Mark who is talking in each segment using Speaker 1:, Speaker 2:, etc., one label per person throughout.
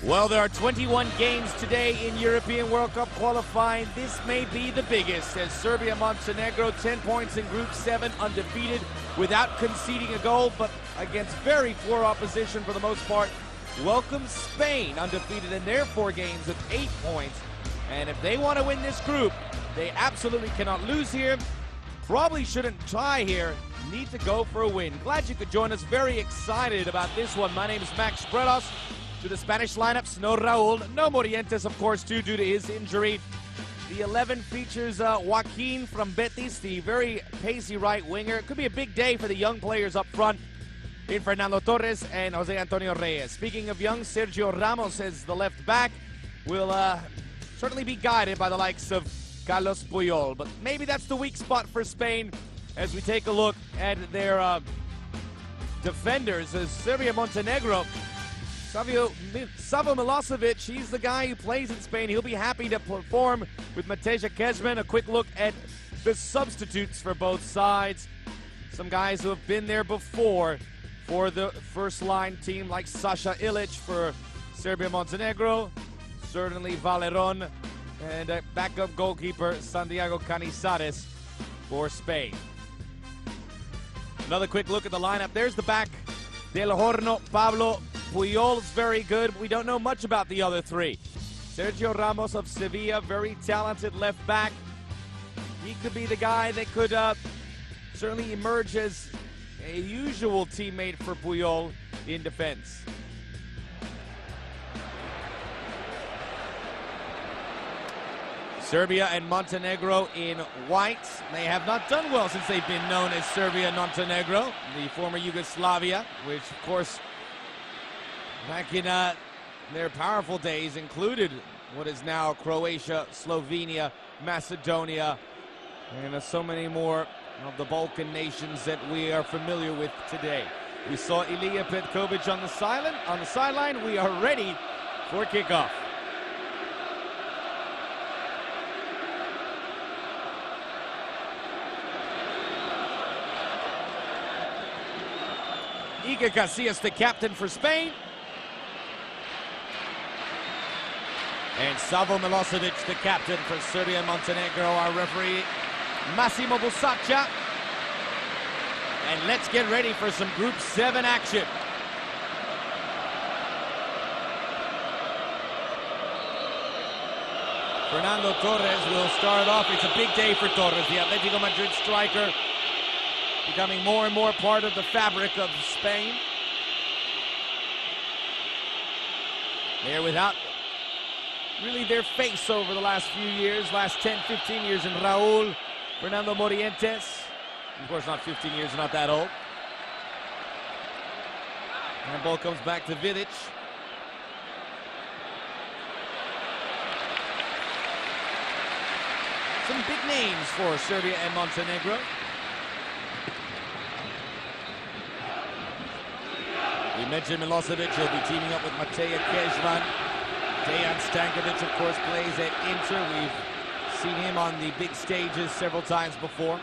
Speaker 1: Well, there are 21 games today in European World Cup qualifying. This may be the biggest, as Serbia Montenegro, 10 points in Group 7, undefeated, without conceding a goal, but against very poor opposition for the most part. Welcome Spain, undefeated in their 4 games with 8 points. And if they want to win this group, they absolutely cannot lose here. Probably shouldn't try here. Need to go for a win. Glad you could join us. Very excited about this one. My name is Max Bredos. To the Spanish lineups, no Raul, no Morientes, of course, too, due to his injury. The 11 features Joaquin from Betis, the very pacey right winger. It could be a big day for the young players up front in Fernando Torres and Jose Antonio Reyes. Speaking of young, Sergio Ramos as the left back will certainly be guided by the likes of Carlos Puyol. But maybe that's the weak spot for Spain as we take a look at their defenders. As Serbia Montenegro, Savo Milosevic, he's the guy who plays in Spain. He'll be happy to perform with Mateja Kezman. A quick look at the substitutes for both sides. Some guys who have been there before for the first-line team, like Sasha Ilic for Serbia Montenegro, certainly Valeron, and backup goalkeeper Santiago Canizares for Spain. Another quick look at the lineup. There's the back. Del Horno, Pablo Puyol's very good. We don't know much about the other 3. Sergio Ramos of Sevilla, very talented left back. He could be the guy that could certainly emerge as a usual teammate for Puyol in defense. Serbia and Montenegro in white. They have not done well since they've been known as Serbia and Montenegro, the former Yugoslavia, which of course back in their powerful days included what is now Croatia, Slovenia, Macedonia, and so many more of the Balkan nations that we are familiar with today. We saw Ilija Petkovic on the sideline. We are ready for kickoff. Iker Casillas, the captain for Spain. And Savo Milosevic, the captain for Serbia and Montenegro, our referee, Massimo Busaccia. And let's get ready for some Group 7 action. Fernando Torres will start off. It's a big day for Torres, the Atletico Madrid striker, becoming more and more part of the fabric of Spain. They're without really their face over the last few years, last 10, 15 years in Raul, Fernando Morientes. Of course, not 15 years, not that old. And the ball comes back to Vidic. Some big names for Serbia and Montenegro. We mentioned Milosevic. He'll be teaming up with Mateja Kezman. Dejan Stankovic, of course, plays at Inter. We've seen him on the big stages several times before.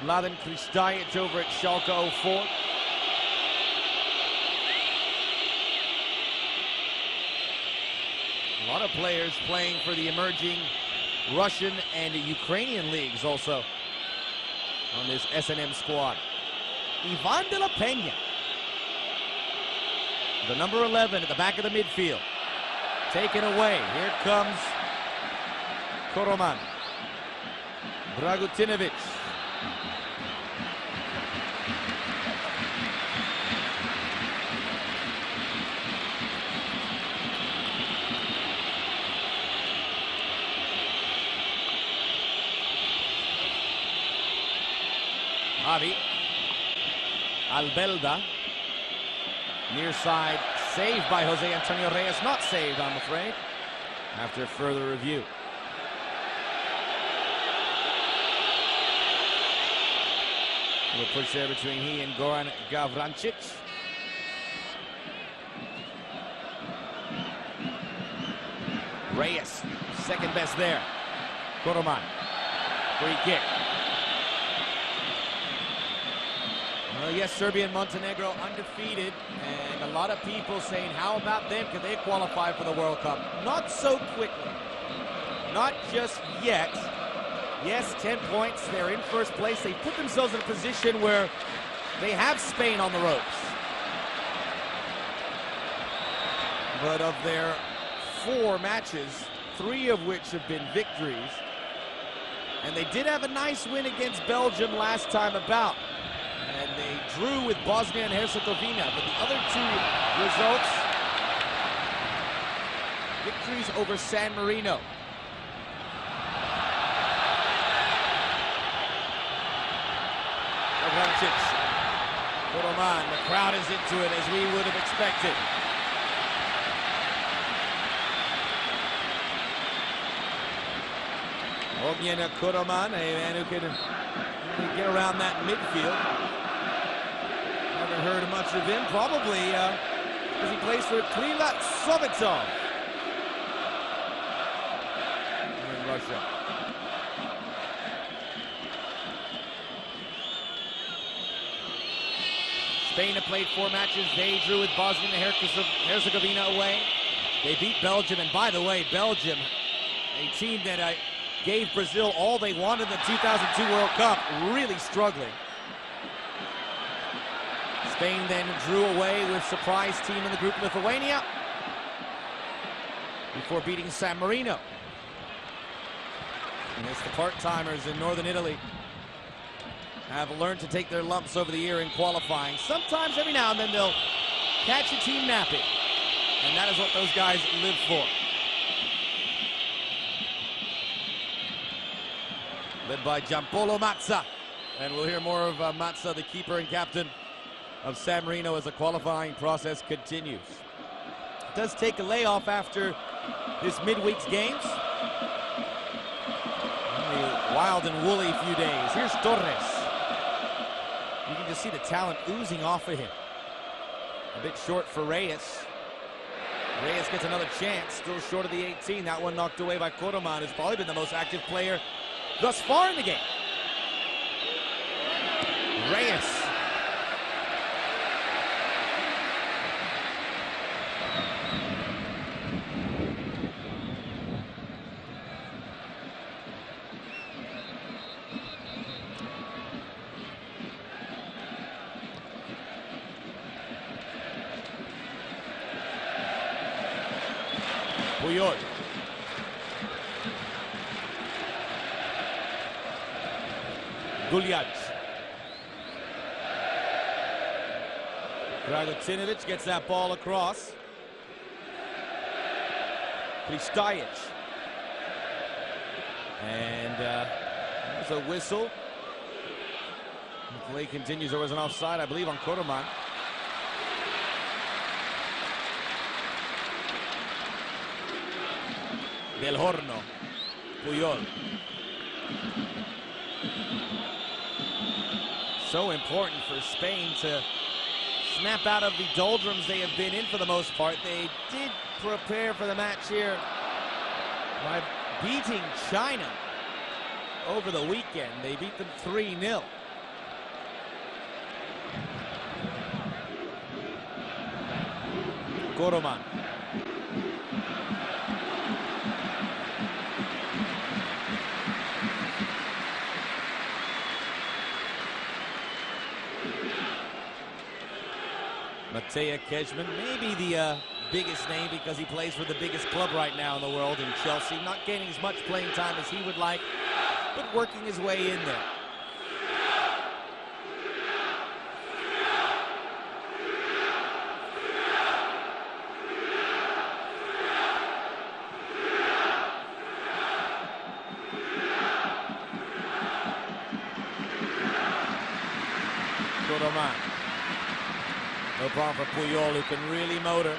Speaker 1: Mladen Kristajic over at Schalke 04. A lot of players playing for the emerging Russian and Ukrainian leagues also on this S&M squad. Ivan de la Peña, the number 11 at the back of the midfield. Taken away. Here comes Koroman. Dragutinovic. Javi. Albelda. Near side. Saved by Jose Antonio Reyes. Not saved, I'm afraid, after further review. A little push there between he and Goran Gavrancic. Reyes, second best there. Koroman, free kick. Well, yes, Serbia and Montenegro undefeated, and a lot of people saying, how about them? Can they qualify for the World Cup? Not so quickly. Not just yet. Yes, 10 points. They're in first place. They put themselves in a position where they have Spain on the ropes. But of their 4 matches, 3 of which have been victories. And they did have a nice win against Belgium last time about. And they drew with Bosnia and Herzegovina. But the other 2 results, victories over San Marino. Koroman, the crowd is into it as we would have expected. Ognjen Koroman, a man who can really get around that midfield. Never heard much of him, probably because he plays for Krila Sovetov in Russia. Spain have played 4 matches. They drew with Bosnia and Herzegovina away. They beat Belgium, and by the way, Belgium, a team that gave Brazil all they wanted in the 2002 World Cup, really struggling. Spain then drew away with surprise team in the group, Lithuania, before beating San Marino. And it's the part-timers in Northern Italy have learned to take their lumps over the year in qualifying. Sometimes, every now and then, they'll catch a team napping. And that is what those guys live for. Led by Giampaolo Mazza. And we'll hear more of Mazza, the keeper and captain of San Marino, as the qualifying process continues. It does take a layoff after this midweek's games. A wild and woolly few days. Here's Torres. You can just see the talent oozing off of him. A bit short for Reyes. Reyes gets another chance, still short of the 18. That one knocked away by Koroman, who's probably been the most active player thus far in the game. Reyes. Puyol. Guljac. Dragocinovic gets that ball across. Kristajic. And there's a whistle. The play continues. There was an offside, I believe, on Koroman. Del Horno. Puyol. So important for Spain to snap out of the doldrums they have been in for the most part. They did prepare for the match here by beating China over the weekend. They beat them 3-0. Koroman. Matej Kejman, maybe the biggest name because he plays for the biggest club right now in the world in Chelsea. Not gaining as much playing time as he would like, but working his way in there. Koroman. No problem for Puyol, who can really motor.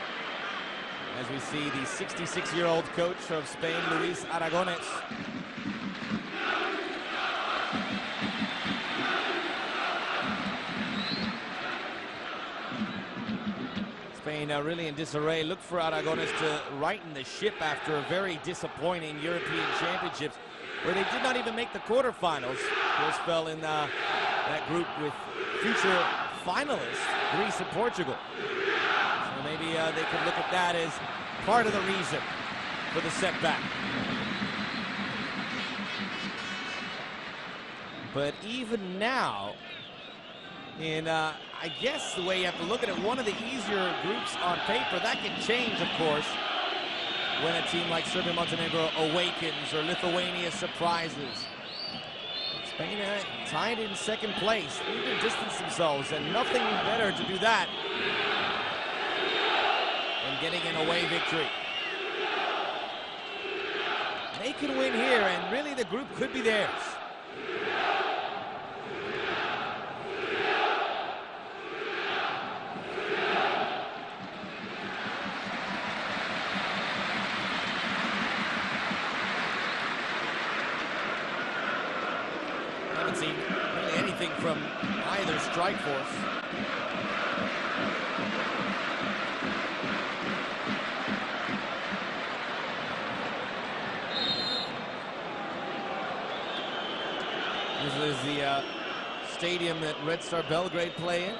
Speaker 1: As we see the 66-year-old coach of Spain, Luis Aragonés. Spain really in disarray. Look for Aragonés to righten the ship after a very disappointing European Championships, where they did not even make the quarterfinals. Of course, fell in that group with future finalists, Greece and Portugal. So maybe they could look at that as part of the reason for the setback. But even now, in I guess the way you have to look at it, one of the easier groups on paper, that can change, of course, when a team like Serbia Montenegro awakens or Lithuania surprises. Spain tied in second place, need to distance themselves, and nothing better to do that than getting an away victory. They can win here, and really the group could be theirs. Haven't seen really anything from either strike force. This is the stadium that Red Star Belgrade play in.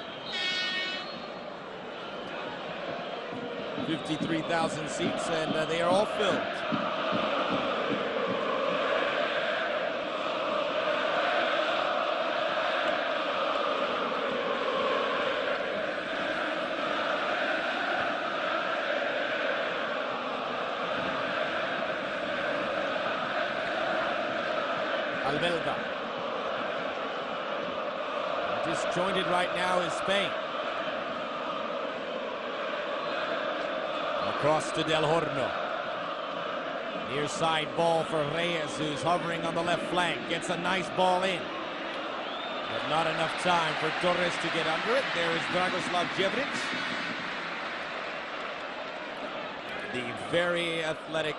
Speaker 1: 53,000 seats, and they are all filled. Albelda. Disjointed right now is Spain. Across to Del Horno. Near side ball for Reyes, who's hovering on the left flank. Gets a nice ball in. But not enough time for Torres to get under it. There is Dragoslav Jevric. The very athletic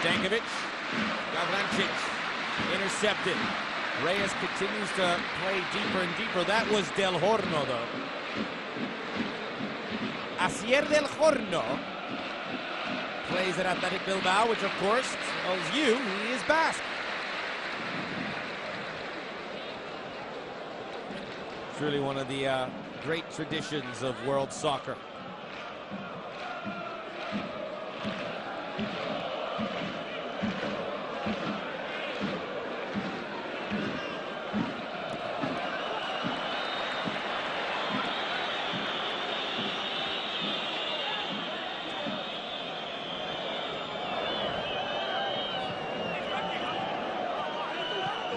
Speaker 1: Stankovic, Gavrancic, intercepted. Reyes continues to play deeper and deeper. That was Del Horno, though. Asier Del Horno plays at Athletic Bilbao, which, of course, tells you he is Basque. It's really one of the great traditions of world soccer.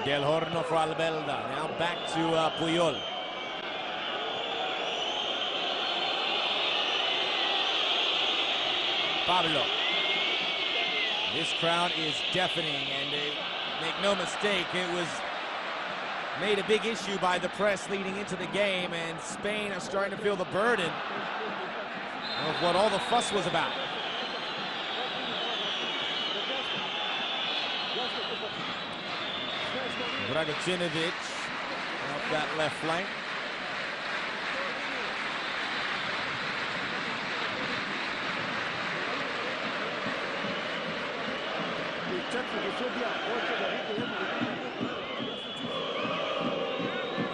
Speaker 1: Del Horno for Albelda. Now back to Puyol. Pablo. This crowd is deafening, and make no mistake, it was made a big issue by the press leading into the game, and Spain are starting to feel the burden of what all the fuss was about. Dragocinovic off that left flank.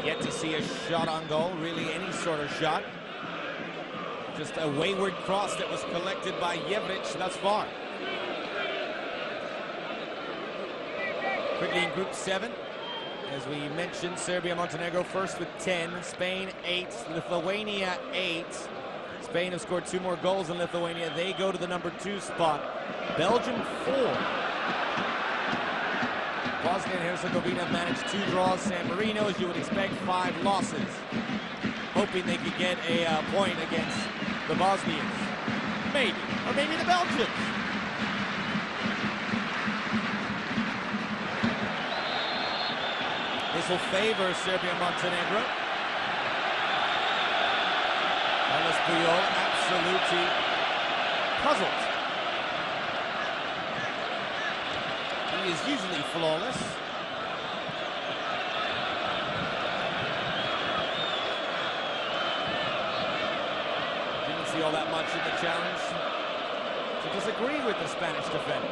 Speaker 1: Yet to see a shot on goal, really any sort of shot. Just a wayward cross that was collected by Jevric thus far. Quickly in Group 7. As we mentioned, Serbia Montenegro first with 10, Spain 8, Lithuania 8. Spain have scored 2 more goals than Lithuania. They go to the number 2 spot. Belgium 4. Bosnia and Herzegovina have managed 2 draws. San Marino, as you would expect, 5 losses. Hoping they could get a point against the Bosnians. Maybe. Or maybe the Belgians. This will favor Serbia Montenegro. Carlos Puyol absolutely puzzled. He is usually flawless. Didn't see all that much in the challenge to disagree with the Spanish defender.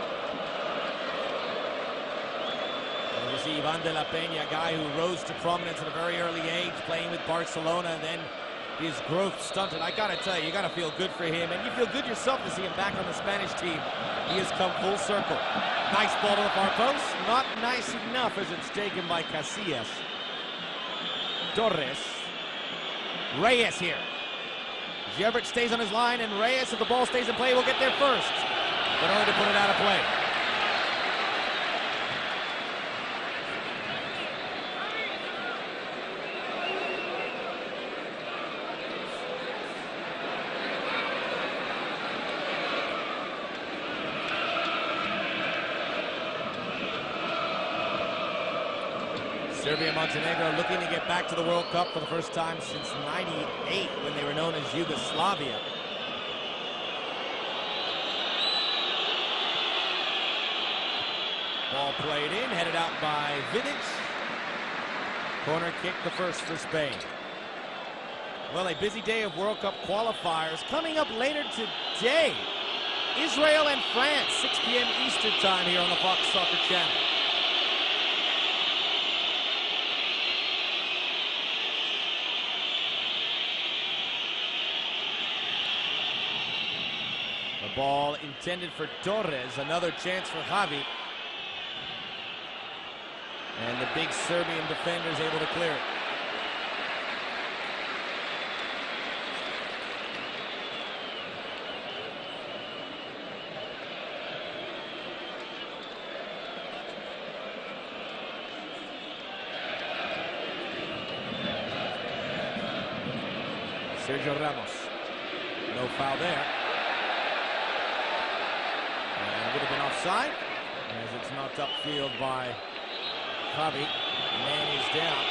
Speaker 1: And you see Ivan de la Peña, a guy who rose to prominence at a very early age, playing with Barcelona, and then his growth stunted. I gotta tell you, you gotta feel good for him, and you feel good yourself to see him back on the Spanish team. He has come full circle. Nice ball to the far post, not nice enough as it's taken by Casillas. Torres. Reyes here. Gerbert stays on his line, and Reyes, if the ball stays in play, will get there first, but only to put it out of play. Serbia Montenegro looking to get back to the World Cup for the first time since '98, when they were known as Yugoslavia. Ball played in, headed out by Vidic. Corner kick, the first for Spain. Well, a busy day of World Cup qualifiers. Coming up later today, Israel and France, 6 p.m. Eastern time here on the Fox Soccer Channel. Ball intended for Torres, another chance for Javi. And the big Serbian defender is able to clear it. Sergio Ramos. No foul there. Would have been offside, as it's knocked upfield by Javi. Man is down.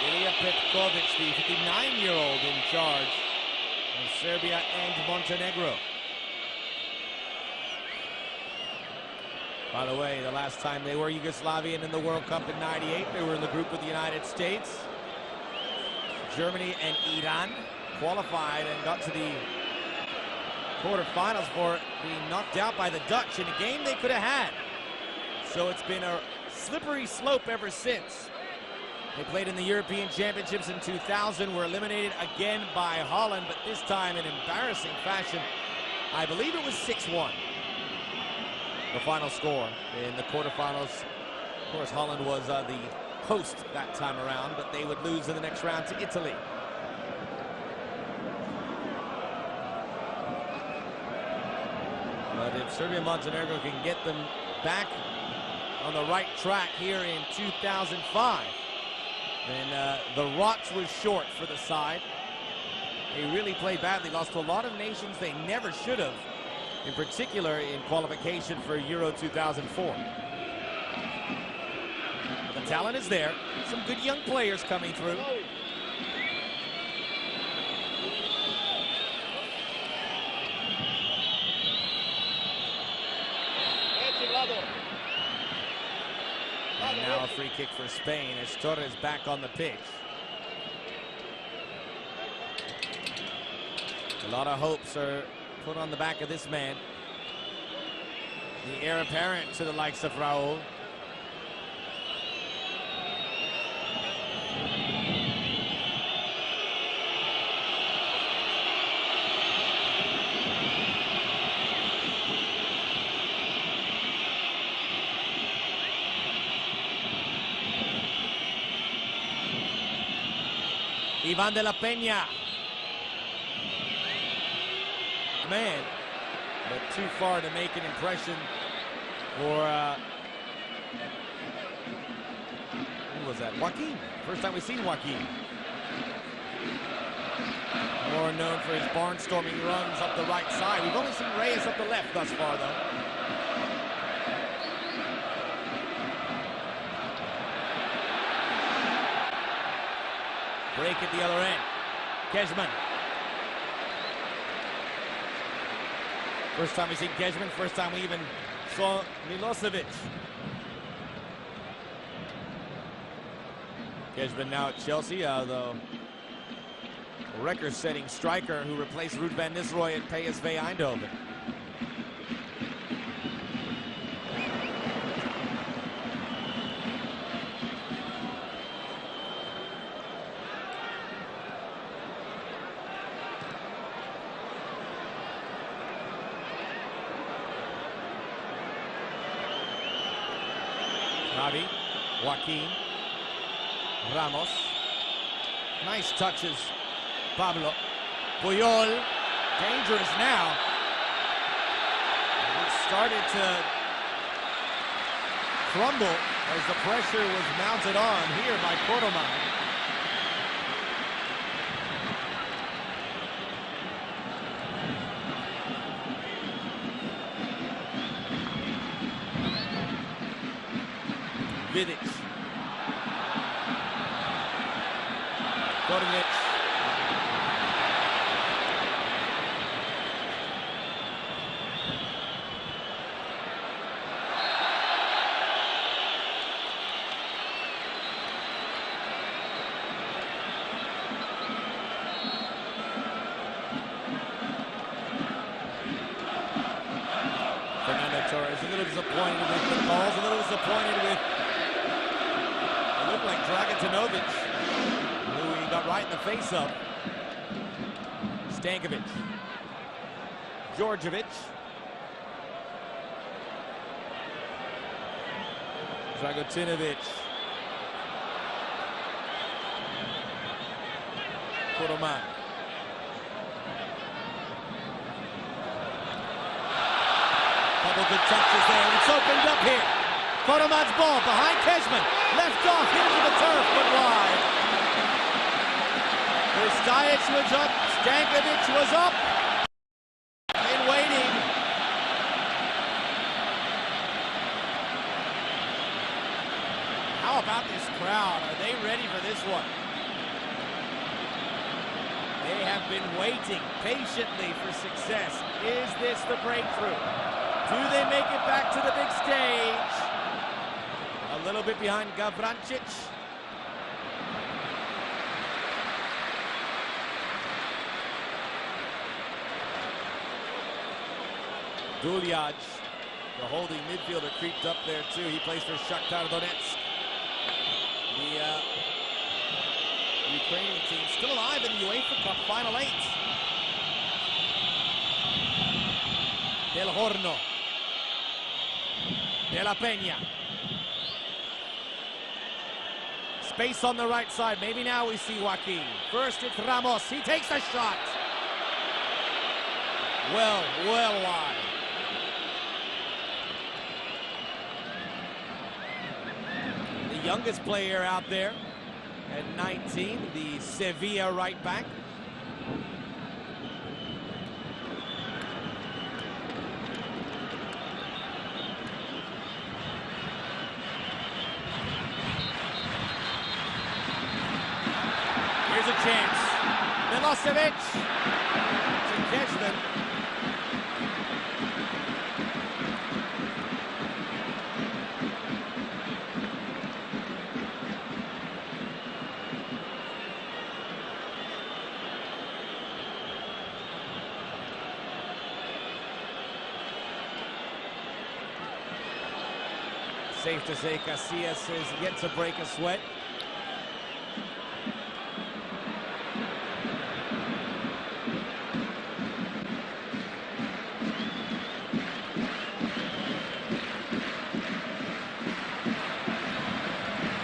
Speaker 1: Ilija Petkovic, the 59-year-old in charge of Serbia and Montenegro. By the way, the last time they were Yugoslavian in the World Cup in '98, they were in the group with the United States. Germany and Iran qualified and got to the quarterfinals for being knocked out by the Dutch in a game they could have had. So it's been a slippery slope ever since. They played in the European Championships in 2000, were eliminated again by Holland, but this time in embarrassing fashion. I believe it was 6-1. The final score in the quarterfinals. Of course, Holland was the host that time around, but they would lose in the next round to Italy. But if Serbia Montenegro can get them back on the right track here in 2005, then the rot was short for the side. They really played badly, lost to a lot of nations they never should have, in particular in qualification for Euro 2004. But the talent is there. Some good young players coming through. And now a free kick for Spain as Torres back on the pitch. A lot of hopes are put on the back of this man. The heir apparent to the likes of Raul. Ivan de la Peña. Man, but too far to make an impression for, who was that? Joaquin. First time we've seen Joaquin. More known for his barnstorming runs up the right side. We've only seen Reyes up the left thus far, though. Break at the other end. Kejman. First time we've seen Kejman, first time we even saw Milosevic. Kejman now at Chelsea, though record-setting striker who replaced Ruud van Nistelrooy at PSV Eindhoven. Javi, Joaquin, Ramos, nice touches, Pablo, Puyol, dangerous now. It started to crumble as the pressure was mounted on here by Cordoman. Vidic. Gornic. Fernando Torres a little disappointed with the calls, a little disappointed with like Dragantinovic, who he got right in the face of. Stankovic. Djordjevic. Dragutinovic. Cordoman. Couple good touches there, and it's opened up here. Cordoman's ball behind Kezman. Left off into the turf, but wide. Kristajic was up. Stankovic was up. And waiting. How about this crowd? Are they ready for this one? They have been waiting patiently for success. Is this the breakthrough? Do they make it back to the big stage? A little bit behind Gavrancic. Duljaj, the holding midfielder, creeped up there too. He plays for Shakhtar Donetsk. The Ukrainian team still alive in the UEFA Cup Final 8. Del Horno. De la Peña. Space on the right side. Maybe now we see Joaquin. First it's Ramos. He takes a shot. Well wide. The youngest player out there at 19, the Sevilla right back. Here's a chance. Milosevic to Kezman. Safe to say Casillas is yet to break a sweat.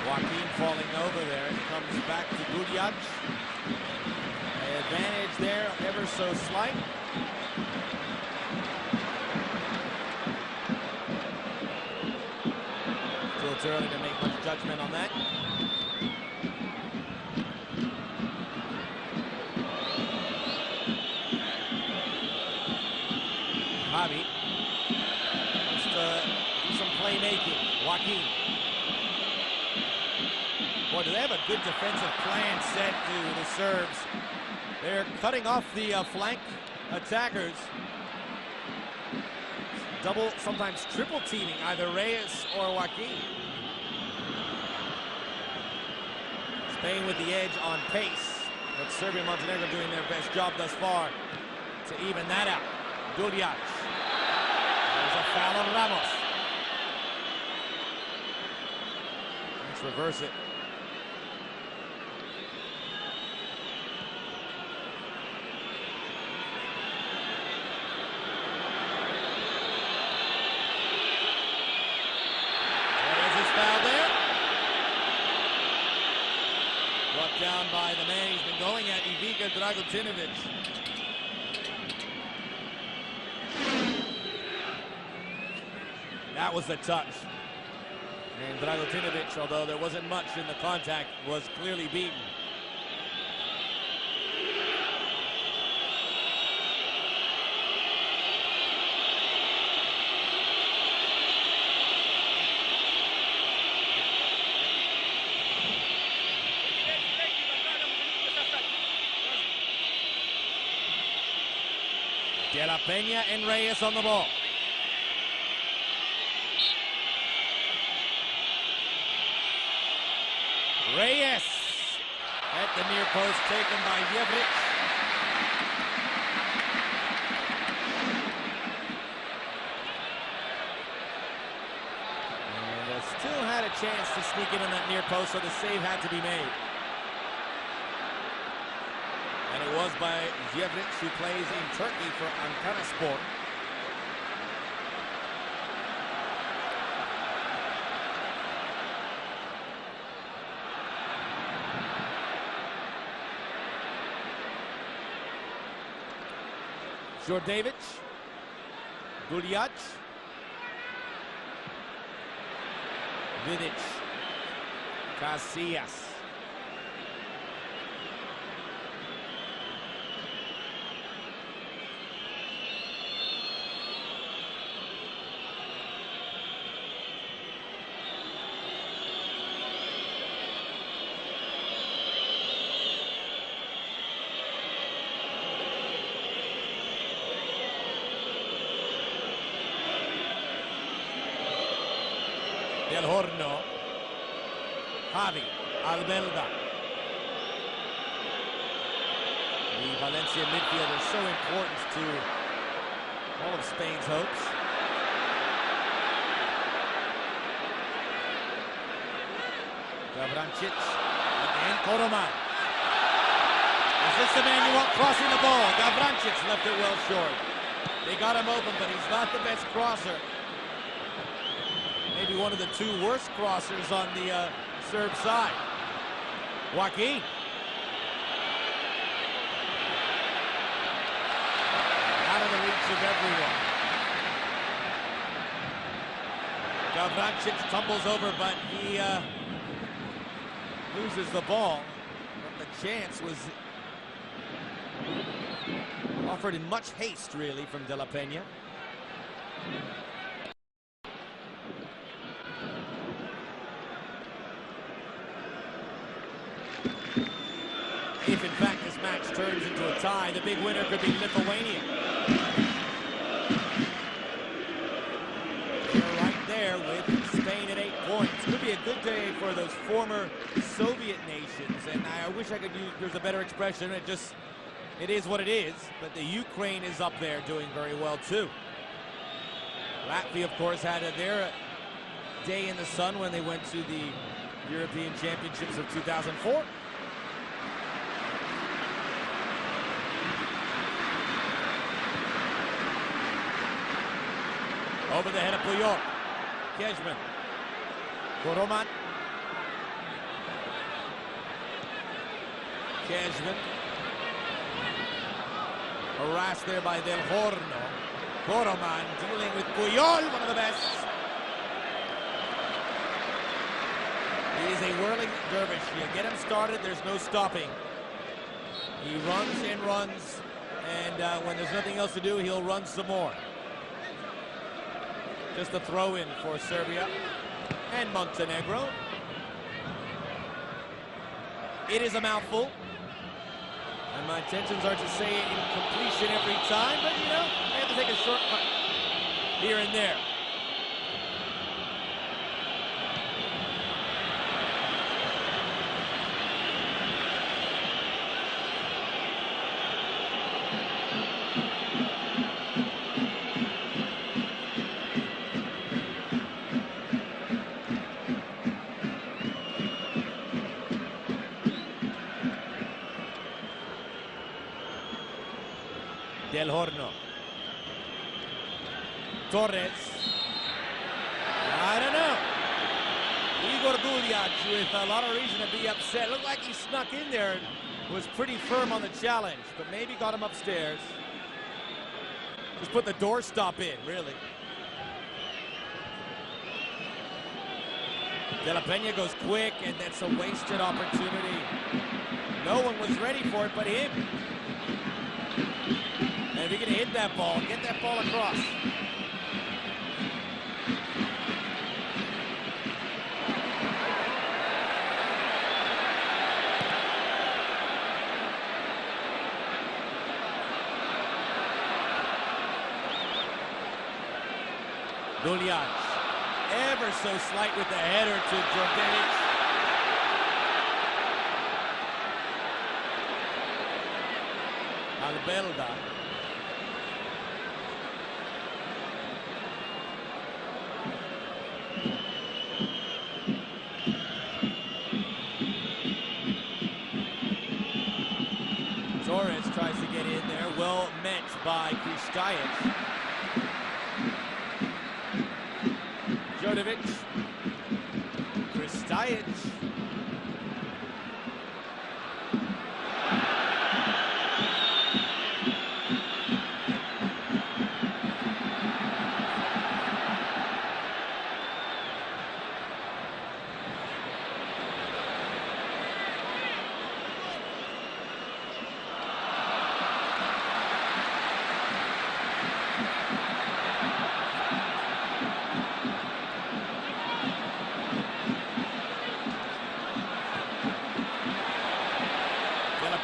Speaker 1: Joaquin falling over there. It comes back to Duljaj. The advantage there, ever so slight. It's early to make much judgment on that. Javi. Just do some playmaking. Joaquin. Boy, do they have a good defensive plan set to the Serbs. They're cutting off the flank attackers. Double, sometimes triple teaming either Reyes or Joaquin. Spain with the edge on pace. But Serbia Montenegro doing their best job thus far to even that out. Duljak. There's a foul on Ramos. Let's reverse it. Down by the man he's been going at, Ivica Dragutinovic. That was the touch. And Dragutinovic, although there wasn't much in the contact, was clearly beaten. De La Peña and Reyes on the ball. Reyes at the near post, taken by Jevric. And they still had a chance to sneak in on that near post, so the save had to be made. And it was by Jevric, who plays in Turkey for Ankaraspor. Djordjevic, Duljak, Vidic, Casillas. Del Horno, Javi, Albelda. The Valencia midfield is so important to all of Spain's hopes. Gavrancic, and Koroman. Is this the man you want crossing the ball? Gavrancic left it well short. They got him open, but he's not the best crosser. Maybe one of the two worst crossers on the Serb side. Joaquin. Out of the reach of everyone. Gavrancic tumbles over, but he loses the ball. But the chance was offered in much haste, really, from De La Peña. If, in fact, this match turns into a tie, the big winner could be Lithuania. They're right there with Spain at 8 points. Could be a good day for those former Soviet nations. And I wish I could use, there's a better expression. It is what it is. But the Ukraine is up there doing very well, too. Latvia, of course, had their day in the sun when they went to the European Championships of 2004. Over the head of Puyol. Kejman. Koroman. Kejman. Harassed there by Del Horno. Koroman dealing with Puyol, one of the best. He is a whirling dervish. You get him started, there's no stopping. He runs and runs, and when there's nothing else to do, he'll run some more. Just a throw-in for Serbia and Montenegro. It is a mouthful. And my intentions are to say it in completion every time, but you know, I have to take a shortcut here and there. Del Horno. Torres. I don't know. Igor Duljac with a lot of reason to be upset. Looked like he snuck in there and was pretty firm on the challenge, but maybe got him upstairs. Just put the doorstop in, really. De La Peña goes quick, and that's a wasted opportunity. No one was ready for it but him. And if you're going to hit that ball, get that ball across. Duljac, ever so slight with the header to Djordjevic. Albelda. Torres tries to get in there, well met by Kristajic. Djordjevic, Kristajic.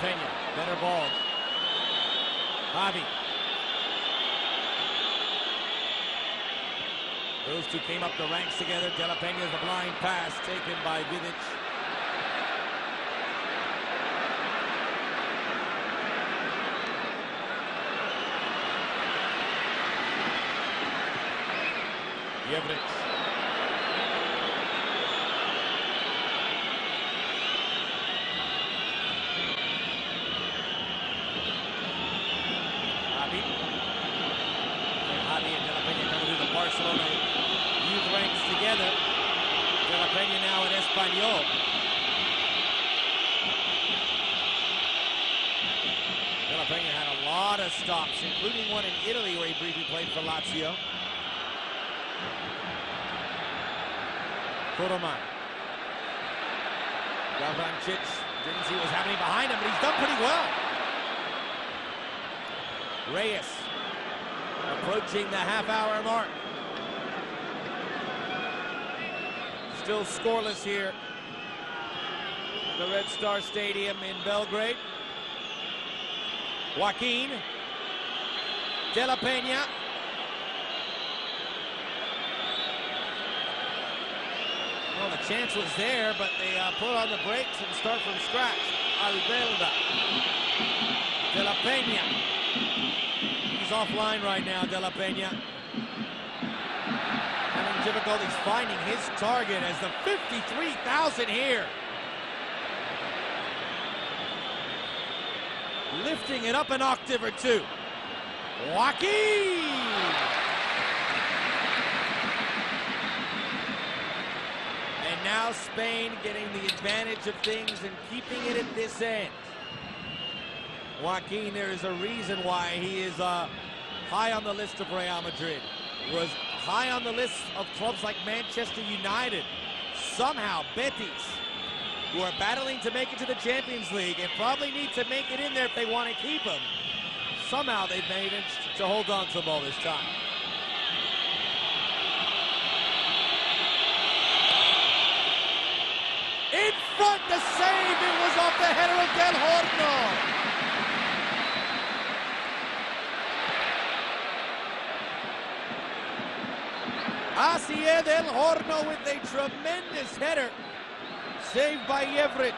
Speaker 1: Peña, better ball. Javi. Those two came up the ranks together. De La Peña's a blind pass taken by Vidic. Jevric. Barcelona youth ranks together. De La Peña now at Espanyol. De La Peña had a lot of stops, including one in Italy where he briefly played for Lazio. Koroman. Galvancic didn't see what was happening behind him, but he's done pretty well. Reyes approaching the half-hour mark. Still scoreless here at the Red Star Stadium in Belgrade. Joaquin. De La Peña. Well, the chance was there, but they put on the brakes and start from scratch. Albelda. De La Peña. He's offline right now, De La Peña. Having difficulties finding his target as the 53,000 here. Lifting it up an octave or two. Joaquin! And now Spain getting the advantage of things and keeping it at this end. Joaquin, there is a reason why he is high on the list of Real Madrid. Was high on the list of clubs like Manchester United. Somehow Betis, who are battling to make it to the Champions League and probably need to make it in there if they want to keep him. Somehow they've managed to hold on to the ball this time. In front, the save, it was off the header of Del Horno. Asier Del Horno with a tremendous header, saved by Jevric.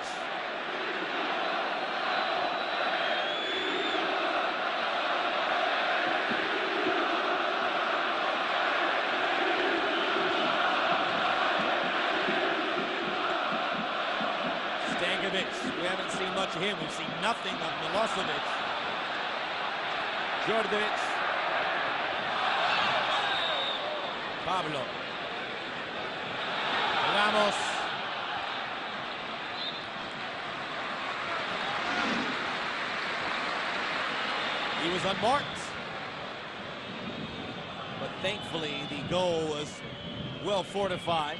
Speaker 1: Stankovic, we haven't seen much of him. We've seen nothing of Milosevic. Djordjevic. Pablo. Ramos. He was unmarked. But thankfully, the goal was well fortified.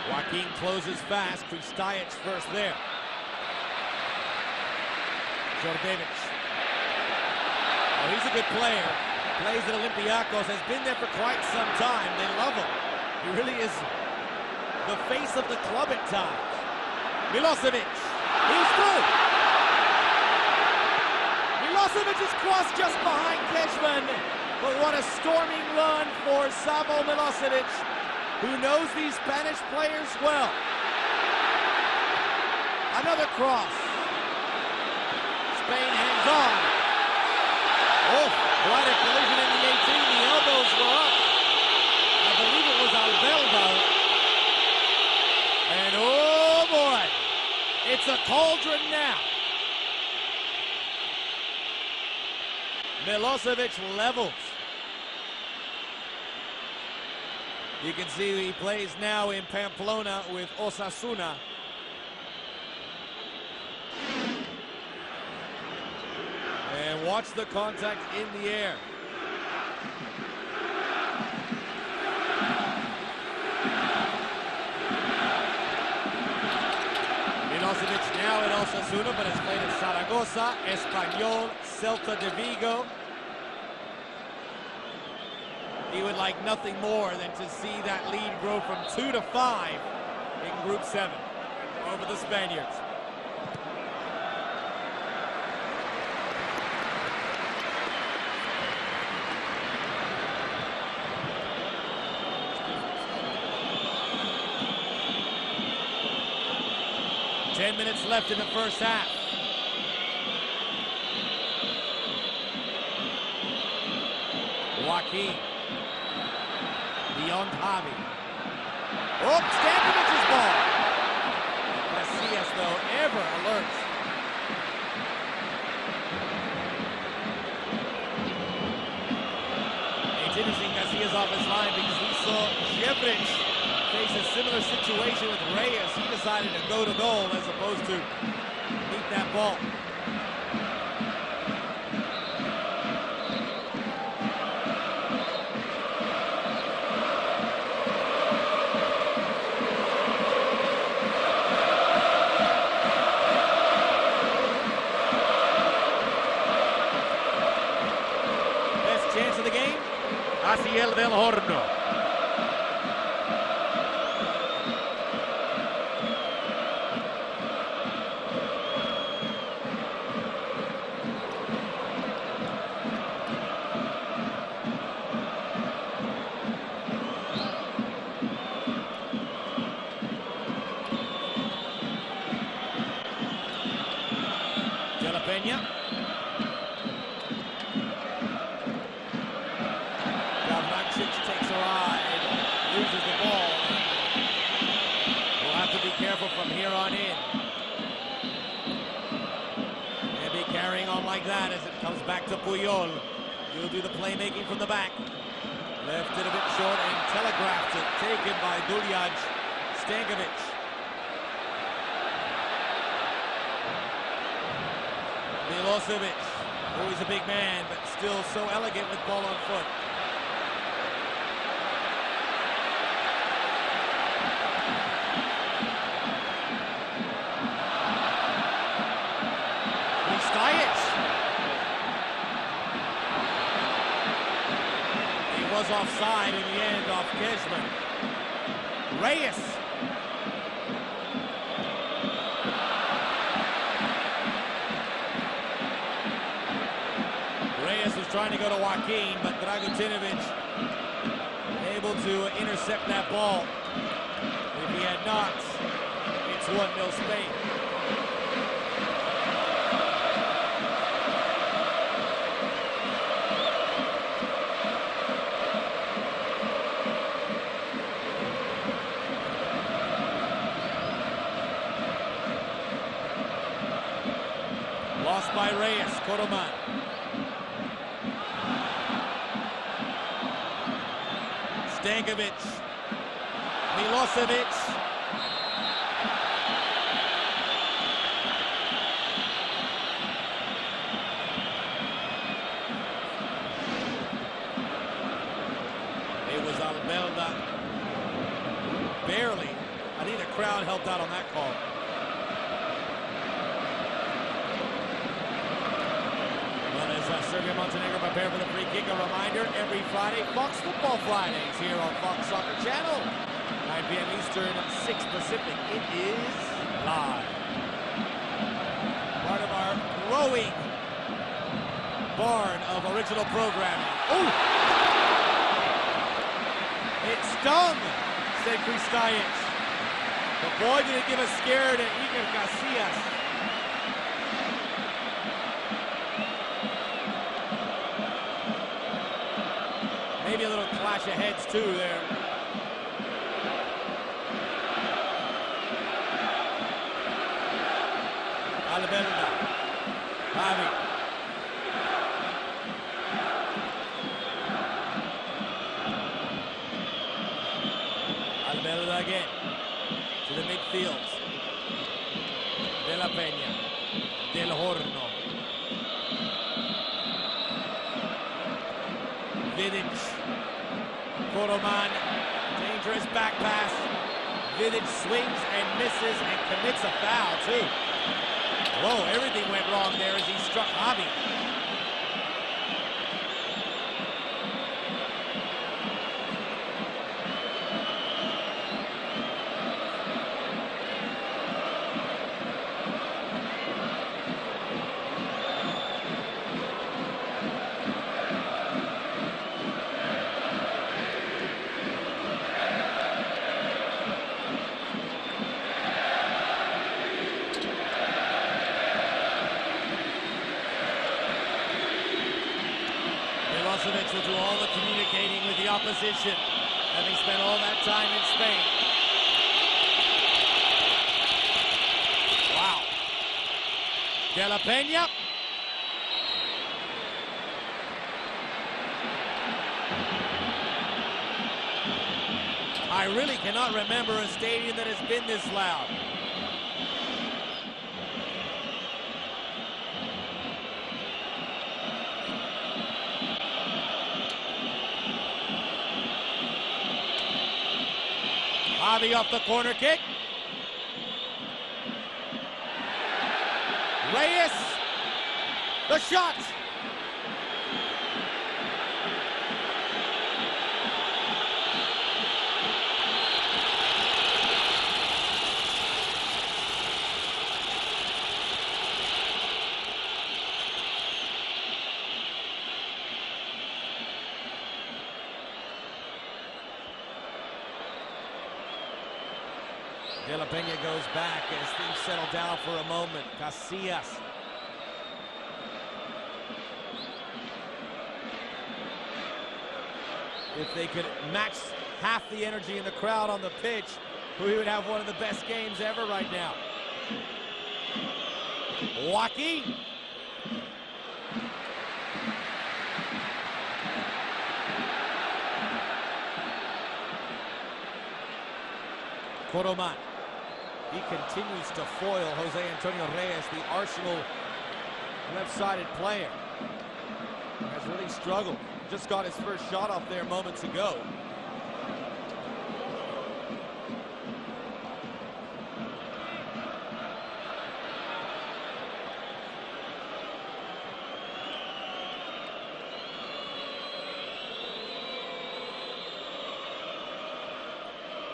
Speaker 1: Joaquin closes fast. Kristajic first there. Djordjevic. Oh, he's a good player. Plays at Olympiacos. Has been there for quite some time. They love him. He really is the face of the club at times. Milosevic. He's through. Milosevic's cross just behind Kejman. But what a storming run for Savo Milosevic, who knows these Spanish players well. Another cross. Spain hangs on. Oh, quite a collision in the 18. The elbows were up. I believe it was Albelda. And oh boy, it's a cauldron now. Milosevic levels. You can see he plays now in Pamplona with Osasuna. And watch the contact in the air. Milosevic now at Osasuna, but has played at Zaragoza, Espanyol, Celta de Vigo. He would like nothing more than to see that lead grow from 2 to 5 in Group 7 over the Spaniards. Ten minutes left in the first half. Joaquin. Beyond Javi. Oh, Stankovic's ball. Casillas, though, ever alert. They didn't see Casillas off his line because we saw Jevrich face a similar situation with Reyes. He decided to go to goal as opposed to meet that ball. Chance of the game, Asiel del Horno. De La Peña. Takes a ride, loses the ball. We'll have to be careful from here on in. And be carrying on like that as it comes back to Puyol. He'll do the playmaking from the back. Left it a bit short and telegraphed it. Taken by Duljac. Stankovic. Milosevic. Always a big man, but still so elegant with ball on foot. He was offside in the end off Kejman. Reyes. go to Joaquin, but Dragutinovic able to intercept that ball. If he had not, it's 1-0 Spain. Lost by Reyes, Koroman. Stankovic, Milosevic. It was Albelda. Barely. I think the crowd helped out on that call. Serbia Montenegro prepare for the free kick. A reminder, every Friday, Fox Football Fridays here on Fox Soccer Channel. 9 p.m. Eastern, 6 Pacific. It is live. Part of our growing barn of original programming. Ooh! It stung, said Kristajic. But boy, did it give a scare to Iker Casillas. Maybe a little clash of heads, too, there. Albelda. Javi. Albelda again. To the midfield. De la Peña. Del Horno. Vidic. Koroman, dangerous back pass. Vidic swings and misses and commits a foul, too. Whoa, everything went wrong there as he struck Javi. Milosevic will do all the communicating with the opposition, having spent all that time in Spain. Wow. De la Peña. I really cannot remember a stadium that has been this loud. Javi off the corner kick. Reyes. The shot. De la Peña goes back as things settle down for a moment. Casillas. If they could match half the energy in the crowd on the pitch, we would have one of the best games ever right now. Joaquin. Koroman. He continues to foil Jose Antonio Reyes, the Arsenal left-sided player. Has really struggled. Just got his first shot off there moments ago.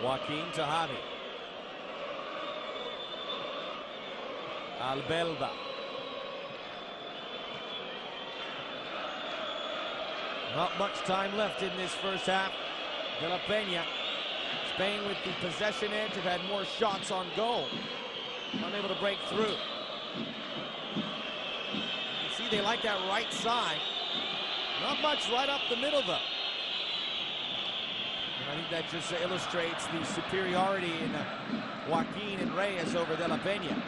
Speaker 1: Joaquin to Javi. Albelda. Not much time left in this first half. De La Peña, Spain with the possession edge, have had more shots on goal. Unable to break through. You see they like that right side. Not much right up the middle though. And I think that just illustrates the superiority in Joaquin and Reyes over De La Peña.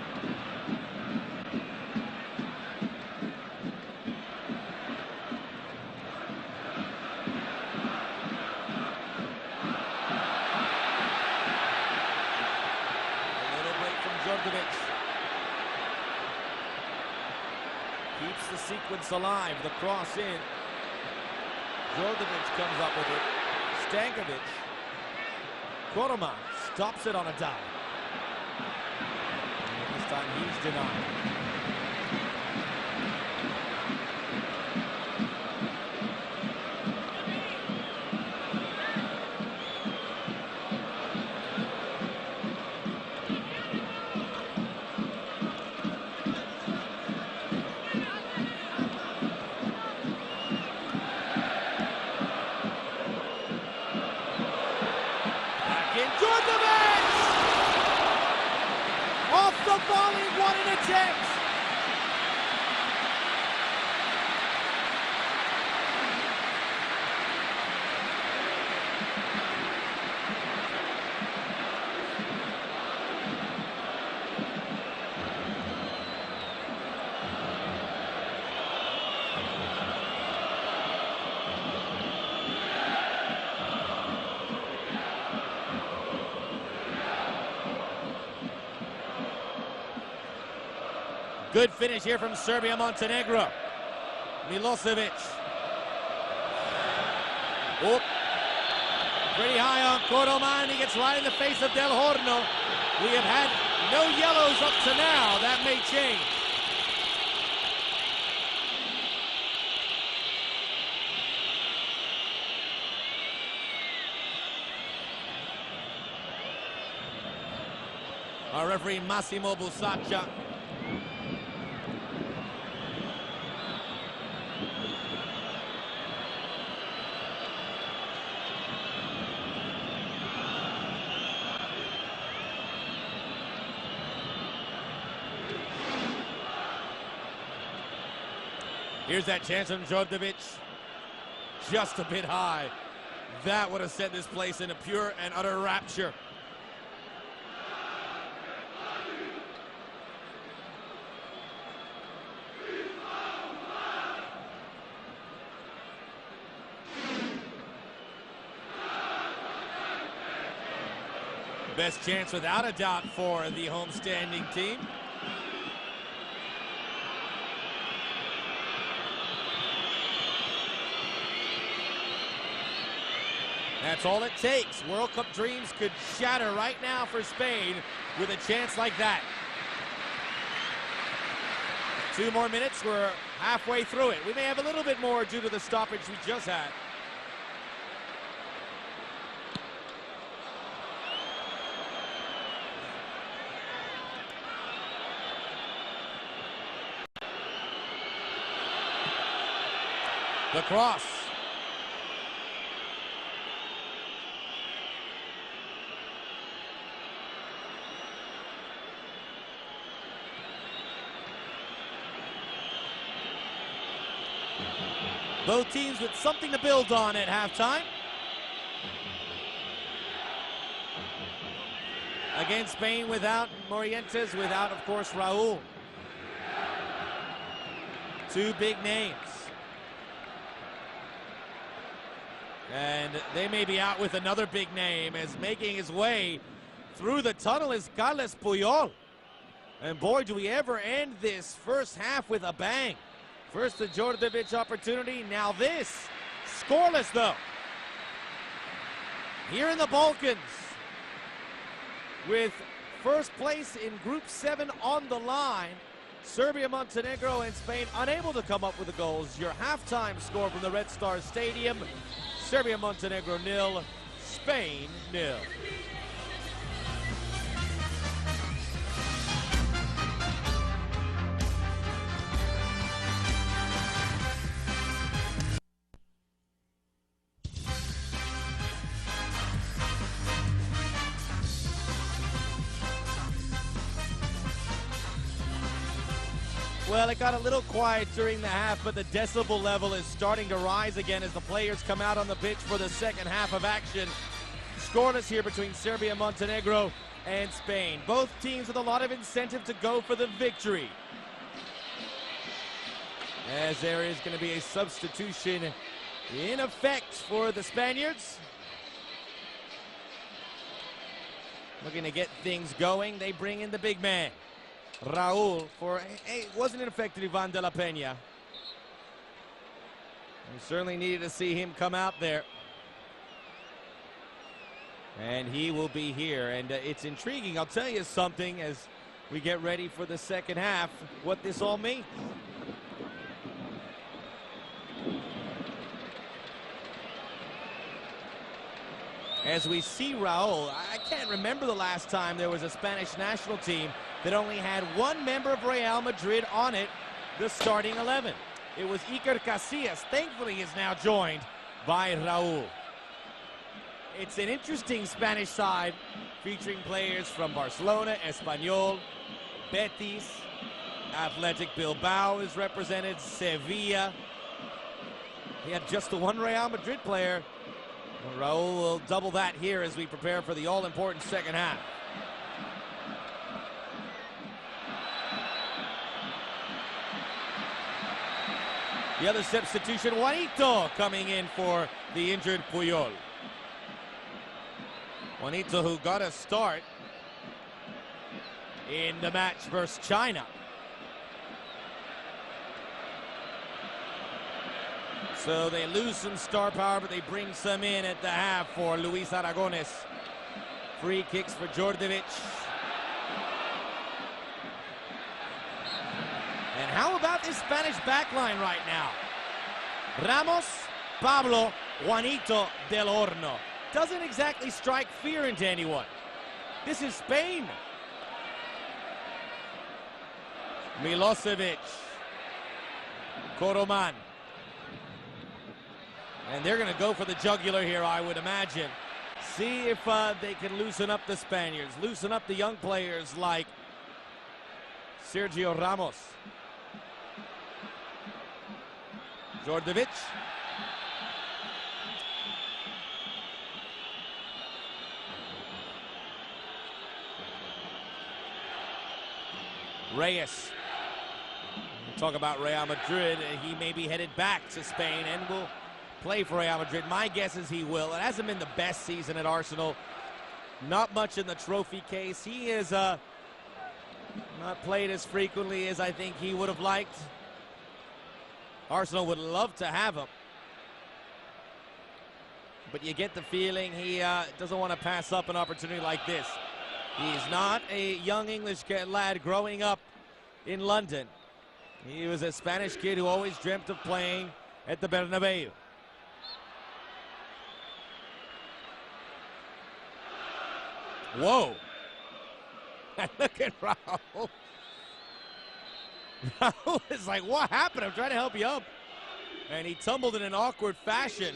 Speaker 1: Keeps the sequence alive, the cross in. Djordjevic comes up with it. Stankovic. Koroman stops it on a dive. And this time he's denied. Off the volley, what an attempt! Good finish here from Serbia Montenegro. Milosevic. Oh, pretty high on Koroman. He gets right in the face of Del Horno. We have had no yellows up to now. That may change. Our referee Massimo Busaccia. Here's that chance from Djordjevic. Just a bit high. That would have sent this place into pure and utter rapture. Best chance without a doubt for the homestanding team. That's all it takes. World Cup dreams could shatter right now for Spain with a chance like that. 2 more minutes, we're halfway through it. We may have a little bit more due to the stoppage we just had. The cross. Both teams with something to build on at halftime. Again, Spain without Morientes, without, of course, Raul. 2 big names. And they may be out with another big name, as making his way through the tunnel is Carles Puyol. And boy, do we ever end this first half with a bang. First the Djordjevic opportunity, now this. Scoreless though. Here in the Balkans, with first place in Group 7 on the line, Serbia, Montenegro, and Spain unable to come up with the goals. Your halftime score from the Red Star Stadium, Serbia, Montenegro 0, Spain 0. Well, it got a little quiet during the half, but the decibel level is starting to rise again as the players come out on the pitch for the second half of action. Scoreless here between Serbia Montenegro and Spain. Both teams with a lot of incentive to go for the victory. As there is going to be a substitution in effect for the Spaniards. Looking to get things going, they bring in the big man, Raul, for, hey, wasn't it affected Ivan de la Peña? We certainly needed to see him come out there. And he will be here, and it's intriguing. I'll tell you something as we get ready for the second half, what this all means. As we see Raul, I can't remember the last time there was a Spanish national team that only had one member of Real Madrid on it, the starting 11. It was Iker Casillas. Thankfully, is now joined by Raul. It's an interesting Spanish side featuring players from Barcelona, Espanyol, Betis, Athletic Bilbao is represented, Sevilla. He had just the one Real Madrid player. Raul will double that here as we prepare for the all-important second half. The other substitution, Juanito, coming in for the injured Puyol. Juanito, who got a start in the match versus China. So they lose some star power, but they bring some in at the half for Luis Aragones. Free kicks for Djordjevic. And how about this Spanish backline right now? Ramos, Pablo, Juanito, Del Horno. Doesn't exactly strike fear into anyone. This is Spain. Milosevic. Koroman. And they're going to go for the jugular here, I would imagine. See if they can loosen up the Spaniards, loosen up the young players like Sergio Ramos. Djordjevic. Reyes. We'll talk about Real Madrid. He may be headed back to Spain and will play for Real Madrid. My guess is he will. It hasn't been the best season at Arsenal. Not much in the trophy case. He is not played as frequently as I think he would have liked. Arsenal would love to have him. But you get the feeling he doesn't want to pass up an opportunity like this. He's not a young English lad growing up in London. He was a Spanish kid who always dreamt of playing at the Bernabeu. Whoa. Look at Raul. Raul is like, what happened? I'm trying to help you up. And he tumbled in an awkward fashion.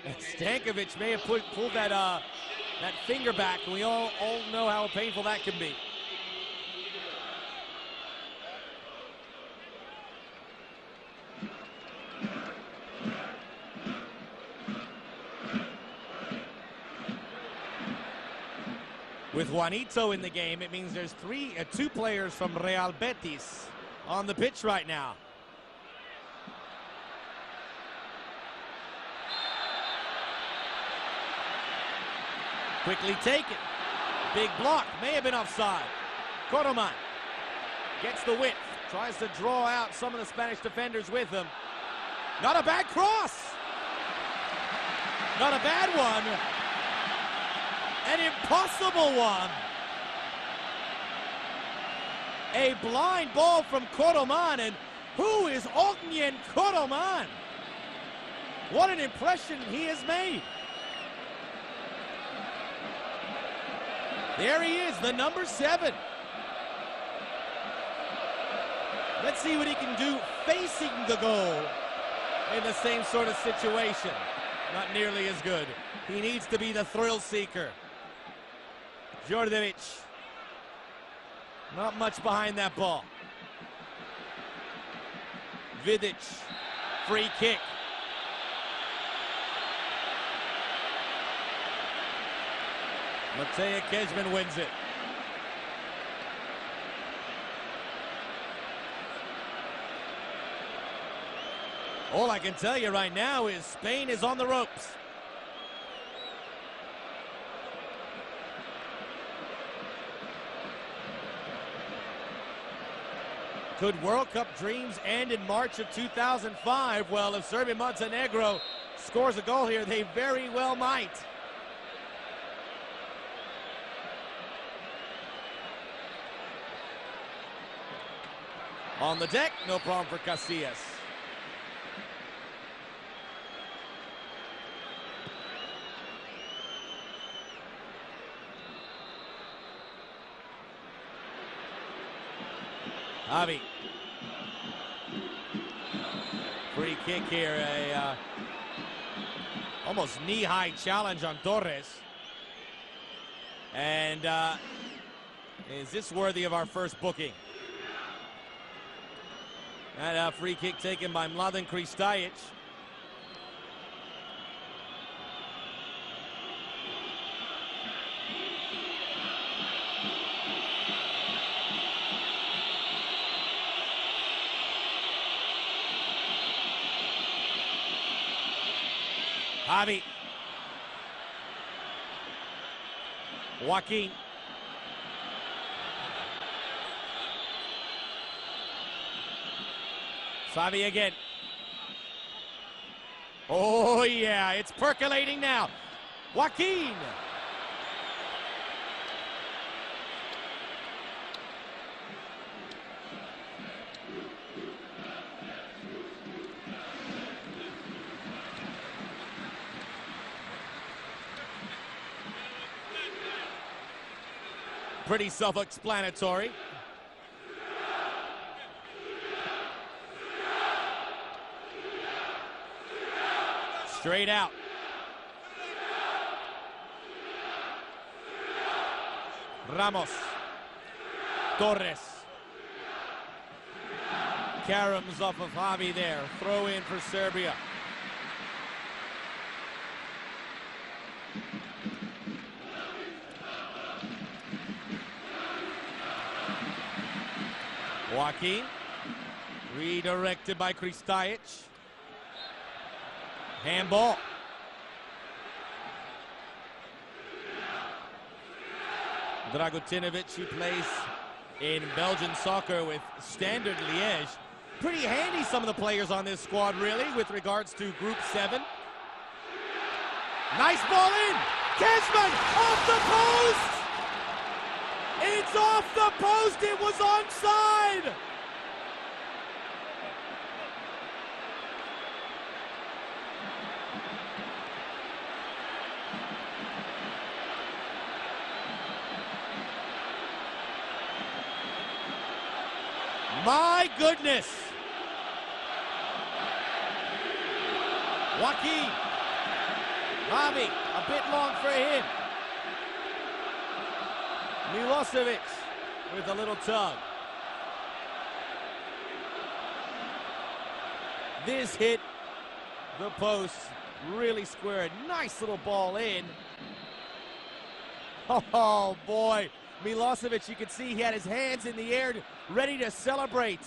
Speaker 1: And Stankovic may have pulled that finger back, and we all know how painful that can be. With Juanito in the game, it means there's two players from Real Betis on the pitch right now. Quickly taken. Big block. May have been offside. Koroman gets the width. Tries to draw out some of the Spanish defenders with him. Not a bad cross. Not a bad one. An impossible one. A blind ball from Koroman. And who is Ognjen Koroman? What an impression he has made. There he is, the number 7. Let's see what he can do facing the goal in the same sort of situation. Not nearly as good. He needs to be the thrill seeker. Djordjevic. Not much behind that ball. Vidic, free kick. Matej Kejman wins it. All I can tell you right now is Spain is on the ropes. Could World Cup dreams end in March of 2005? Well, if Serbia Montenegro scores a goal here, they very well might. On the deck, no problem for Casillas. Javi. Free kick here, a almost knee-high challenge on Torres. And is this worthy of our first booking? And a free kick taken by Mladen Kristajic. Javi. Joaquin. Xavi again. Oh yeah, it's percolating now. Joaquin. Pretty self-explanatory. Straight out. Ramos. Torres. Caroms off of Javi there. Throw in for Serbia. Joaquin, redirected by Kristajic. Handball. Dragutinovic, who plays in Belgian soccer with Standard Liège. Pretty handy, some of the players on this squad, really, with regards to Group 7. Nice ball in. Kejman off the post. It's off the post. It was onside. My goodness. Joaquin. Javi, a bit long for him. Milosevic with a little tug. This hit the post really square. Nice little ball in. Oh boy, Milosevic, you can see he had his hands in the air ready to celebrate.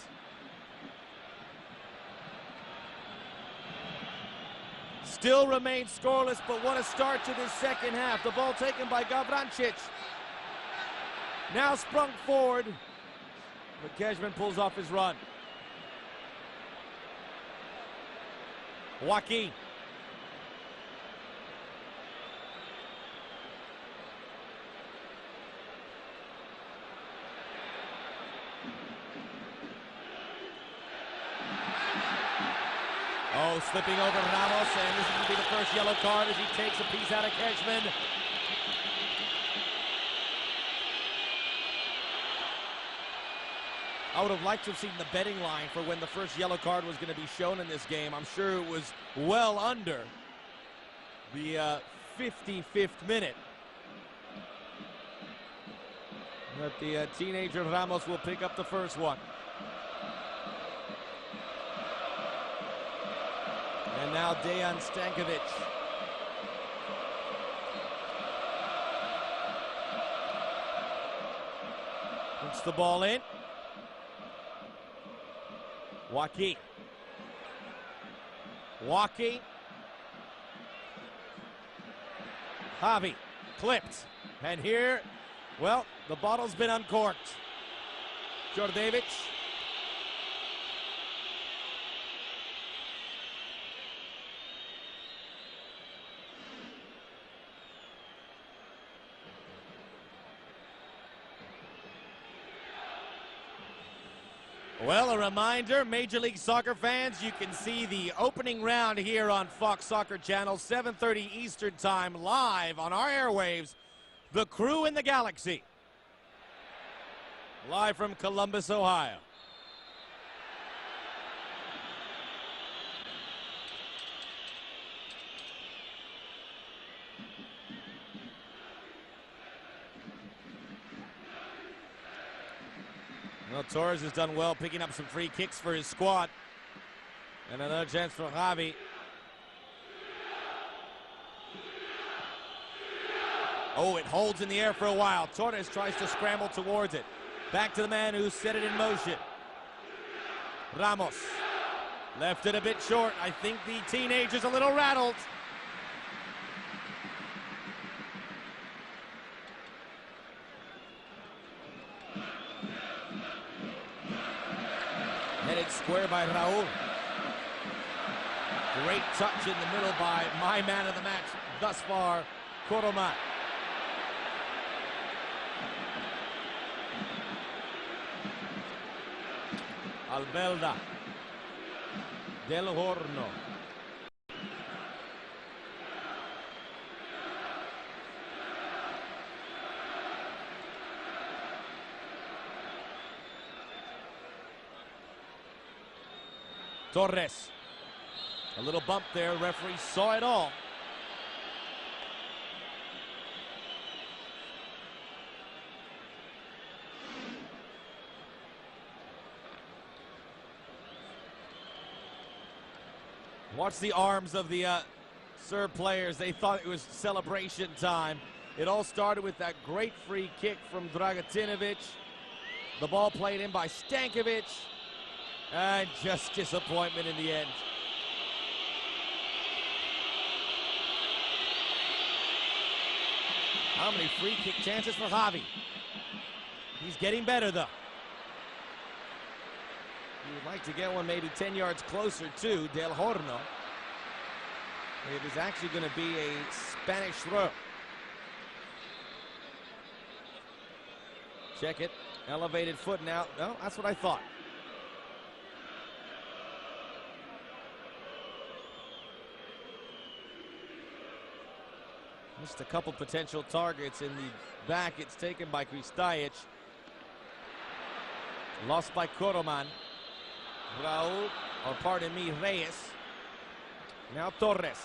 Speaker 1: Still remains scoreless, but what a start to this second half. The ball taken by Gavrancic. Now sprung forward, but Kejman pulls off his run. Joaquin. Oh, slipping over Ramos, and this is going to be the first yellow card as he takes a piece out of Kejman. I would have liked to have seen the betting line for when the first yellow card was going to be shown in this game. I'm sure it was well under the 55th minute. But the teenager Ramos will pick up the first one. And now Dejan Stankovic. Puts the ball in. Joaquin. Javi clipped. And here, well, the bottle's been uncorked. Djordjevic. Well, a reminder, Major League Soccer fans, you can see the opening round here on Fox Soccer Channel, 7:30 Eastern Time, live on our airwaves. The Crew in the Galaxy. Live from Columbus, Ohio. Well, Torres has done well picking up some free kicks for his squad. And another chance for Javi. Oh, it holds in the air for a while. Torres tries to scramble towards it. Back to the man who set it in motion. Ramos. Left it a bit short. I think the teenager's a little rattled. Headed square by Raul. Great touch in the middle by my man of the match thus far, Koroman. Albelda. Del Horno. Torres. A little bump there. Referee saw it all. Watch the arms of the Serb players. They thought it was celebration time. It all started with that great free kick from Dragatinovic. The ball played in by Stankovic. And just disappointment in the end. How many free kick chances for Javi? He's getting better, though. He would like to get one maybe 10 yards closer to Del Horno. It is actually going to be a Spanish throw. Check it. Elevated foot now. No, that's what I thought. Missed a couple potential targets in the back. It's taken by Kristajic. Lost by Koroman. Raul, or pardon me, Reyes. Now Torres.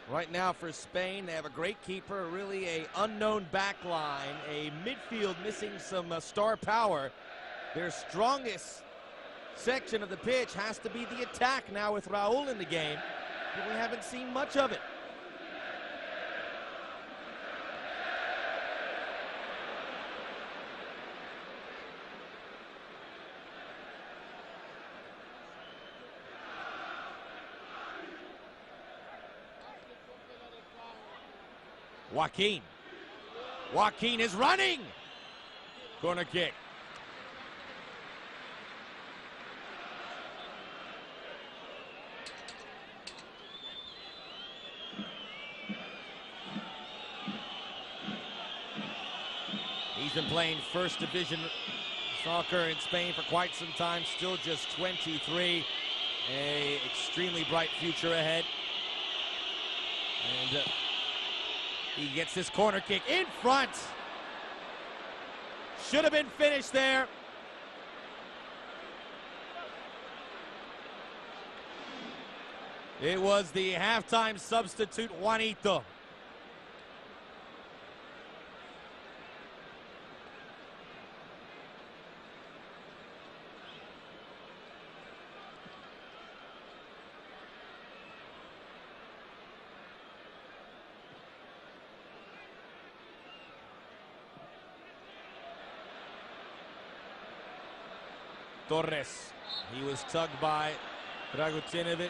Speaker 1: Right now for Spain, they have a great keeper, really a unknown back line, a midfield missing some star power. Their strongest section of the pitch has to be the attack now with Raul in the game, but we haven't seen much of it. Joaquin. Joaquin is running. Corner kick. He's been playing first division soccer in Spain for quite some time, still just 23. An extremely bright future ahead. And he gets this corner kick in front. Should have been finished there. It was the halftime substitute, Juanito. Torres. He was tugged by Dragutinovic.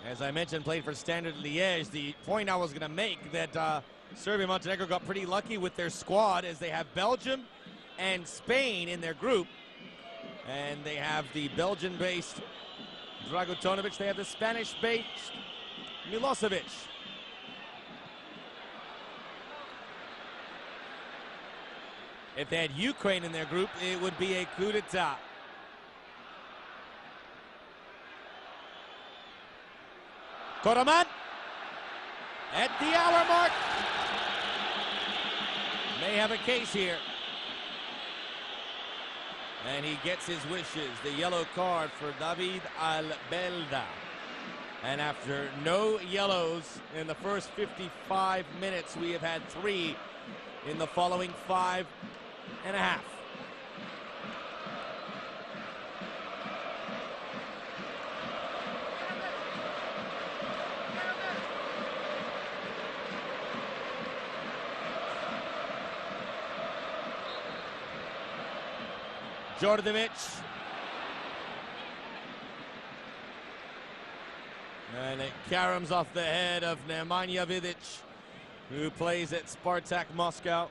Speaker 1: As I mentioned, played for Standard Liège. The point I was going to make that Serbia Montenegro got pretty lucky with their squad, as they have Belgium and Spain in their group. And they have the Belgian-based Dragutinovic. They have the Spanish-based Milosevic. If they had Ukraine in their group, it would be a coup d'etat. Koraman at the hour mark may have a case here. And he gets his wishes. The yellow card for David Albelda. And after no yellows in the first 55 minutes, we have had 3 in the following 5 and a half. Djordjevic. And it caroms off the head of Nemanja Vidic, who plays at Spartak Moscow.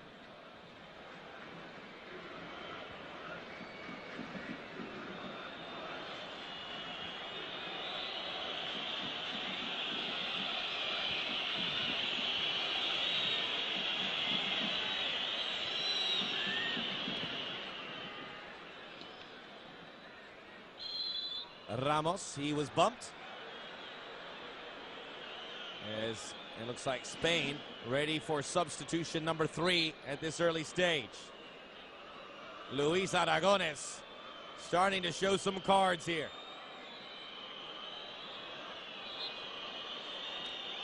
Speaker 1: Ramos, he was bumped. As it looks like Spain ready for substitution number 3 at this early stage. Luis Aragones starting to show some cards here.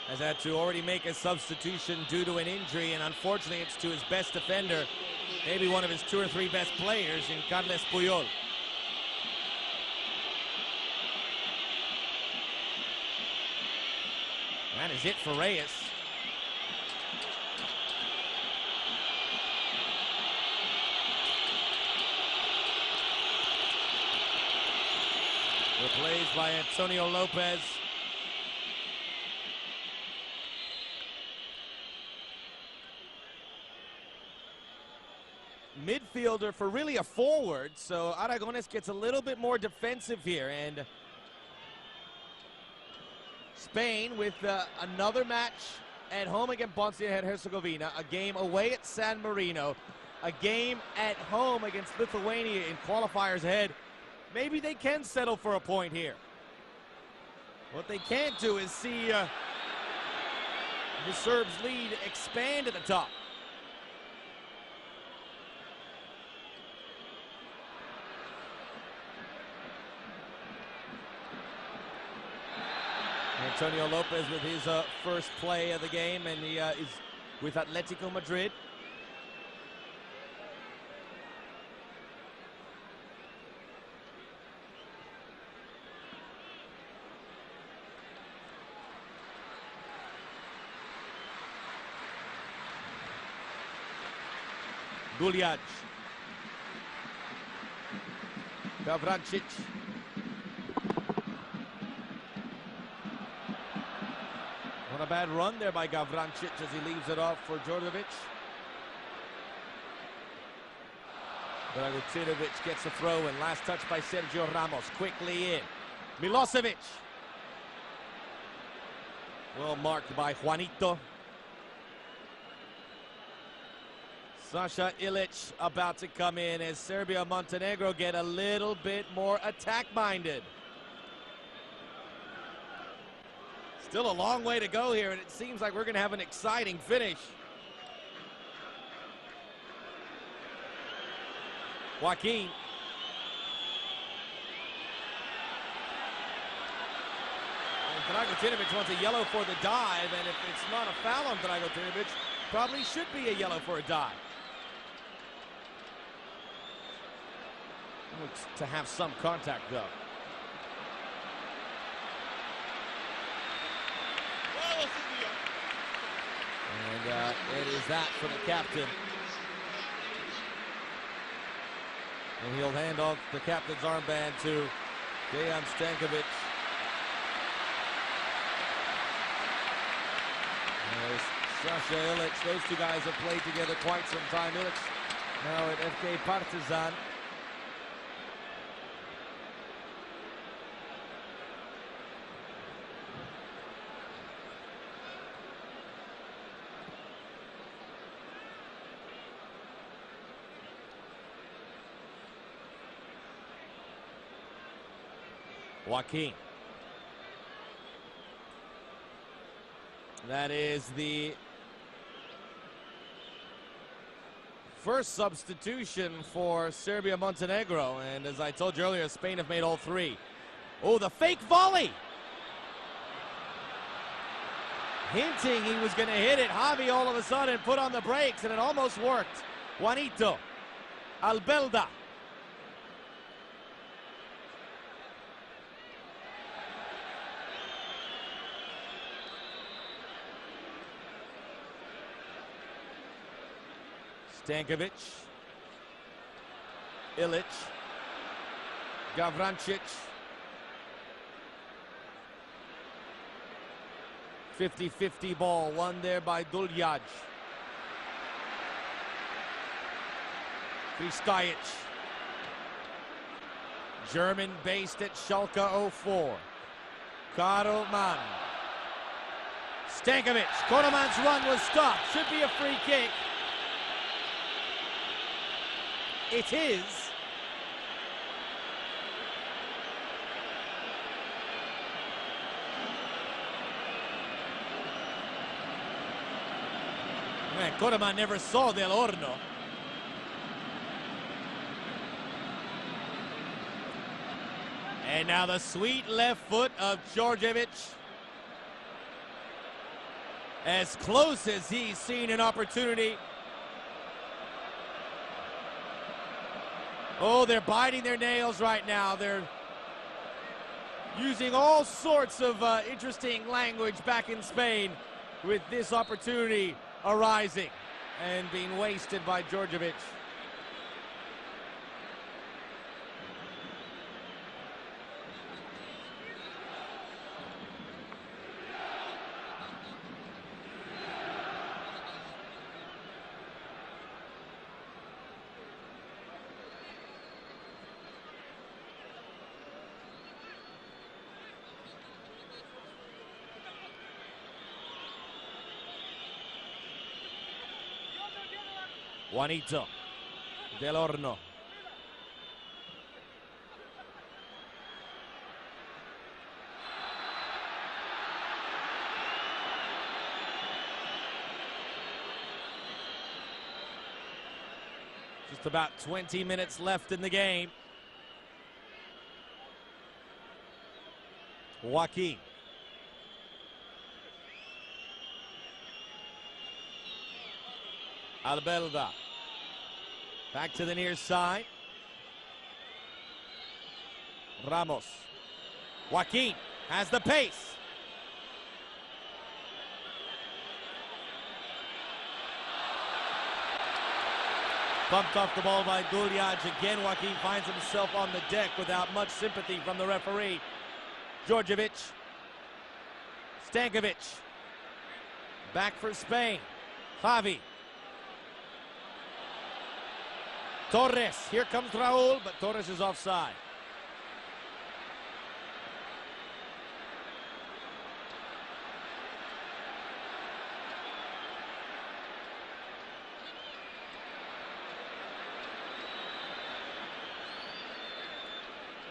Speaker 1: Has had to already make a substitution due to an injury, and unfortunately it's to his best defender, maybe one of his 2 or 3 best players, in Carles Puyol. That is it for Reyes. Replaced by Antonio Lopez. Midfielder for really a forward, so Aragones gets a little bit more defensive here, and Spain with another match at home against Bosnia and Herzegovina, a game away at San Marino, a game at home against Lithuania in qualifiers ahead. Maybe they can settle for a point here. What they can't do is see the Serbs' lead expand at the top. Antonio Lopez with his first play of the game, and he is with Atletico Madrid. Guljac. Gavrancic. Not a bad run there by Gavrancic as he leaves it off for Djordjevic. Dragutinovic gets a throw in. Last touch by Sergio Ramos. Quickly in. Milosevic. Well marked by Juanito. Sasha Ilic about to come in as Serbia Montenegro get a little bit more attack-minded. Still a long way to go here, and it seems like we're going to have an exciting finish. Joaquin. And Dragutinovic wants a yellow for the dive, and if it's not a foul on Dragutinovic, probably should be a yellow for a dive. Looks to have some contact, though. And it is that for the captain. And he'll hand off the captain's armband to Dejan Stankovic. There's Sasha Ilic. Those two guys have played together quite some time. Ilic now at FK Partizan. Joaquin. That is the first substitution for Serbia Montenegro, and as I told you earlier, Spain have made all three. Oh, the fake volley! Hinting he was going to hit it. Javi all of a sudden put on the brakes, and it almost worked. Juanito Albelda. Stankovic, Ilic, Gavrancic, 50-50 ball, won there by Duljac. Kristajic, German based at Schalke 04. Karl Mann. Stankovic, Koreman's run was stopped, should be a free kick. It is. Man, Koreman never saw Del Horno. And now the sweet left foot of Djordjevic. As close as he's seen an opportunity. Oh, they're biting their nails right now. They're using all sorts of interesting language back in Spain with this opportunity arising and being wasted by Djordjevic. Juanito Del Horno. Just about 20 minutes left in the game. Joaquin. Albelda. Back to the near side. Ramos. Joaquin has the pace. Bumped off the ball by Duljac. Again, Joaquin finds himself on the deck without much sympathy from the referee. Djordjevic. Stankovic. Back for Spain. Javi. Torres, here comes Raul, but Torres is offside.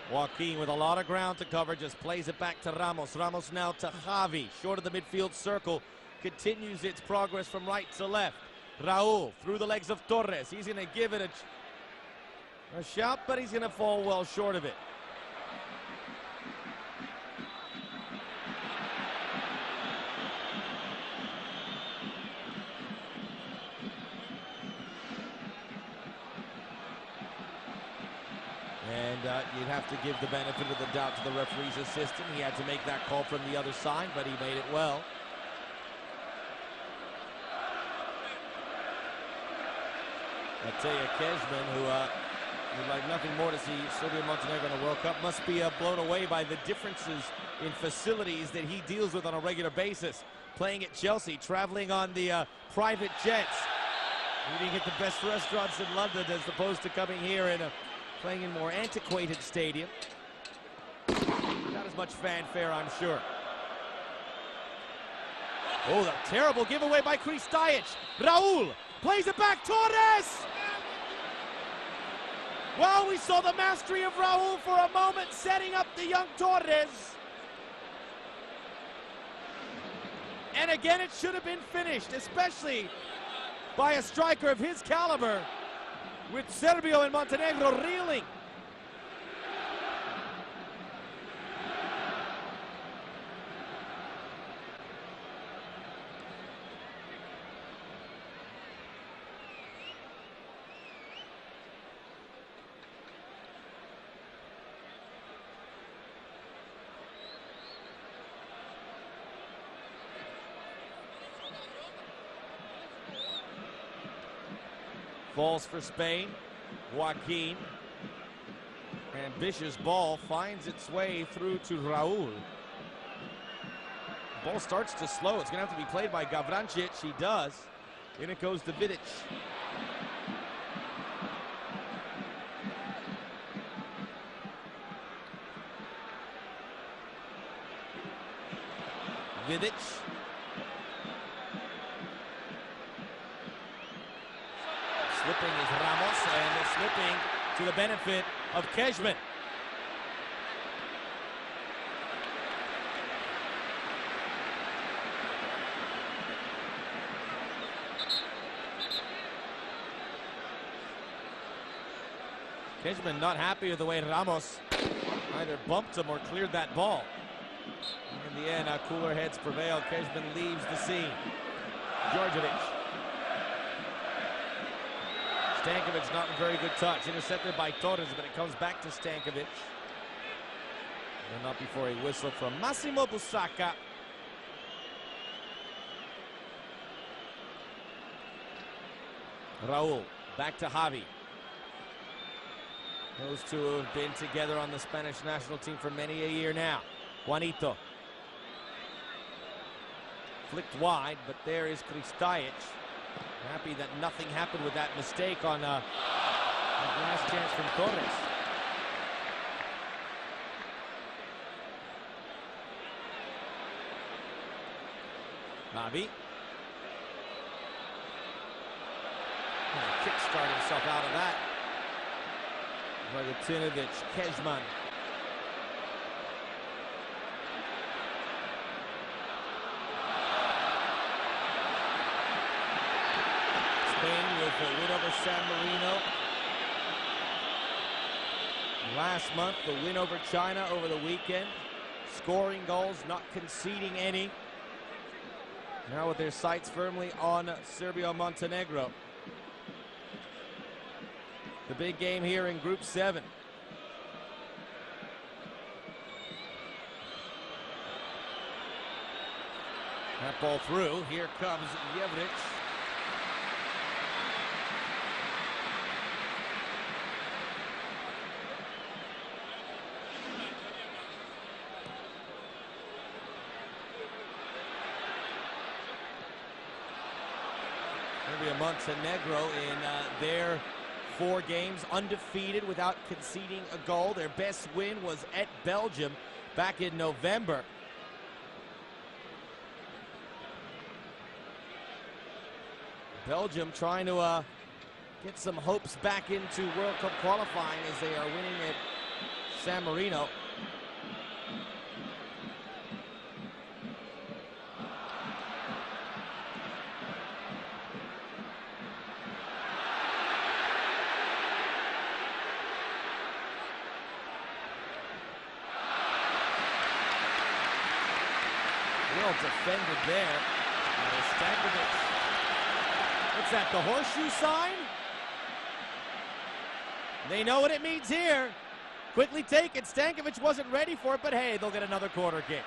Speaker 1: Joaquin with a lot of ground to cover, just plays it back to Ramos. Ramos now to Javi, short of the midfield circle, continues its progress from right to left. Raul through the legs of Torres. He's going to give it a shot, but he's going to fall well short of it. And you'd have to give the benefit of the doubt to the referee's assistant. He had to make that call from the other side, but he made it well. Matej Kezman, who Would like nothing more to see Serbia Montenegro in the World Cup. Must be blown away by the differences in facilities that he deals with on a regular basis. Playing at Chelsea, traveling on the private jets, eating at the best restaurants in London as opposed to coming here and playing in more antiquated stadium. Not as much fanfare, I'm sure. Oh, the terrible giveaway by Kristajic. Raul plays it back, Torres! Well, we saw the mastery of Raul for a moment, setting up the young Torres. And again, it should have been finished, especially by a striker of his caliber, with Serbia and Montenegro reeling. Falls for Spain. Joaquin. Ambitious ball finds its way through to Raul. Ball starts to slow. It's going to have to be played by Gavrancic. He does. In it goes to Vidic. Vidic. Slipping is Ramos, and the slipping to the benefit of Kejman. Kejman not happy with the way Ramos either bumped him or cleared that ball. In the end, cooler heads prevail. Kejman leaves the scene. Djordjevic. Stankovic not a very good touch. Intercepted by Torres, but it comes back to Stankovic. And not before a whistle from Massimo Busacca. Raul, back to Javi. Those two have been together on the Spanish national team for many a year now. Juanito. Flicked wide, but there is Kristajic. Happy that nothing happened with that mistake on that last chance from Torres. Javi. Kickstart himself out of that. Dragutinovic, Kejman. With a win over San Marino. Last month, the win over China over the weekend. Scoring goals, not conceding any. Now with their sights firmly on Serbia Montenegro. The big game here in Group 7. That ball through. Here comes Jevric. Serbia Montenegro in their 4 games undefeated without conceding a goal. Their best win was at Belgium back in November. Belgium trying to get some hopes back into World Cup qualifying as they are winning at San Marino. Well defended there. Stankovic. What's that, the horseshoe sign? They know what it means here. Quickly take it. Stankovic wasn't ready for it, but hey, they'll get another corner kick.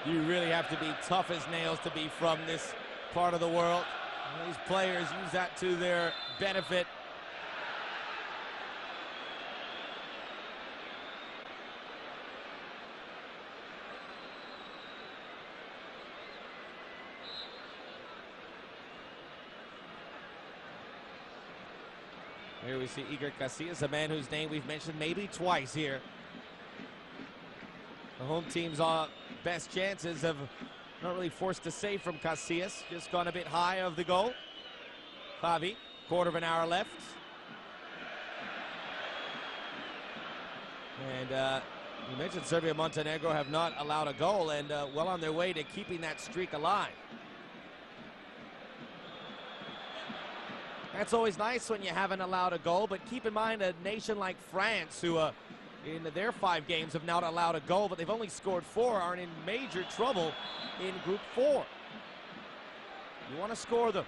Speaker 1: You really have to be tough as nails to be from this part of the world. These players use that to their benefit. Here we see Iker Casillas, a man whose name we've mentioned maybe twice here. The home team's best chances have not really forced a save from Casillas, just gone a bit high of the goal. Javi, quarter of an hour left. And you mentioned Serbia Montenegro have not allowed a goal and well on their way to keeping that streak alive. That's always nice when you haven't allowed a goal, but keep in mind a nation like France, who in their 5 games have not allowed a goal, but they've only scored 4, are in major trouble in Group 4. You want to score them.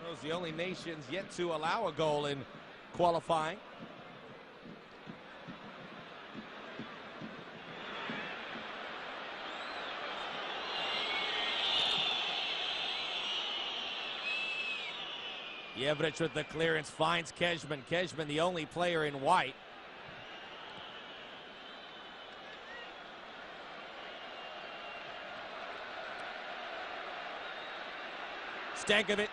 Speaker 1: Those are the only nations yet to allow a goal in qualifying. Jevrich with the clearance finds Kejman. Kejman, the only player in white. Stankovic.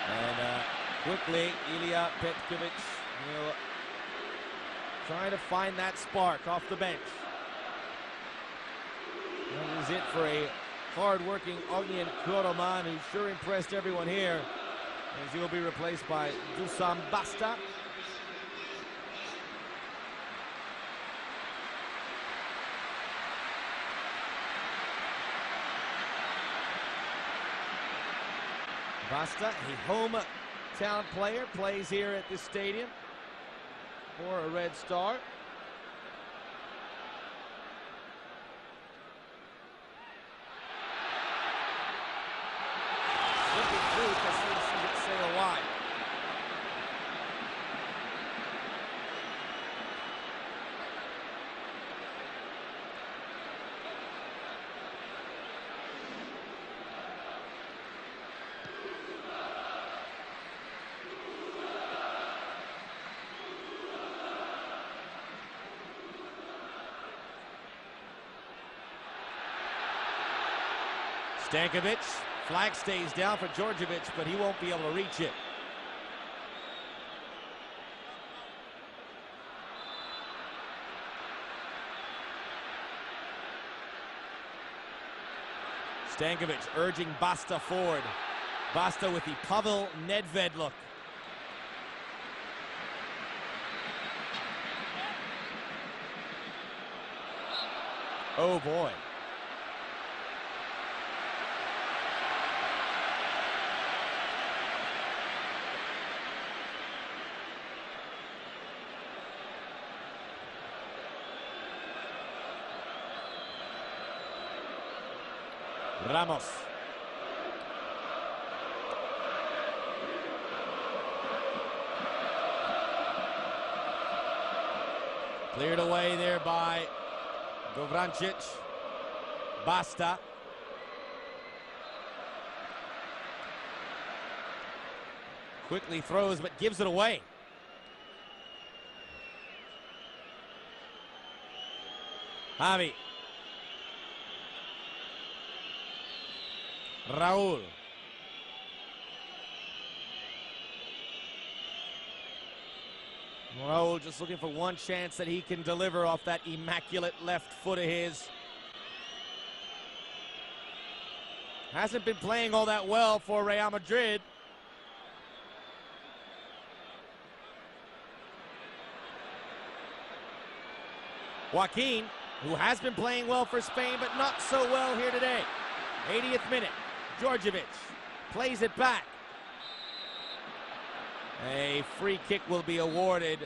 Speaker 1: And quickly, Ilya Petkovic will trying to find that spark off the bench. That is it for a hard-working Ognjen Koroman, who sure impressed everyone here, as he will be replaced by Dusan Basta. Basta, a hometown player, plays here at this stadium for a Red Star. Looking through, Casillas sees it sail wide. Stankovic, flag stays down for Djordjevic, but he won't be able to reach it. Stankovic urging Basta forward. Basta with the Pavel Nedved look. Oh boy. Ramos. Cleared away there by Govrancic. Basta. Quickly throws, but gives it away. Javi. Raul. Raul just looking for one chance that he can deliver off that immaculate left foot of his. Hasn't been playing all that well for Real Madrid. Joaquin, who has been playing well for Spain, but not so well here today. 80th minute. Djordjevic plays it back. A free kick will be awarded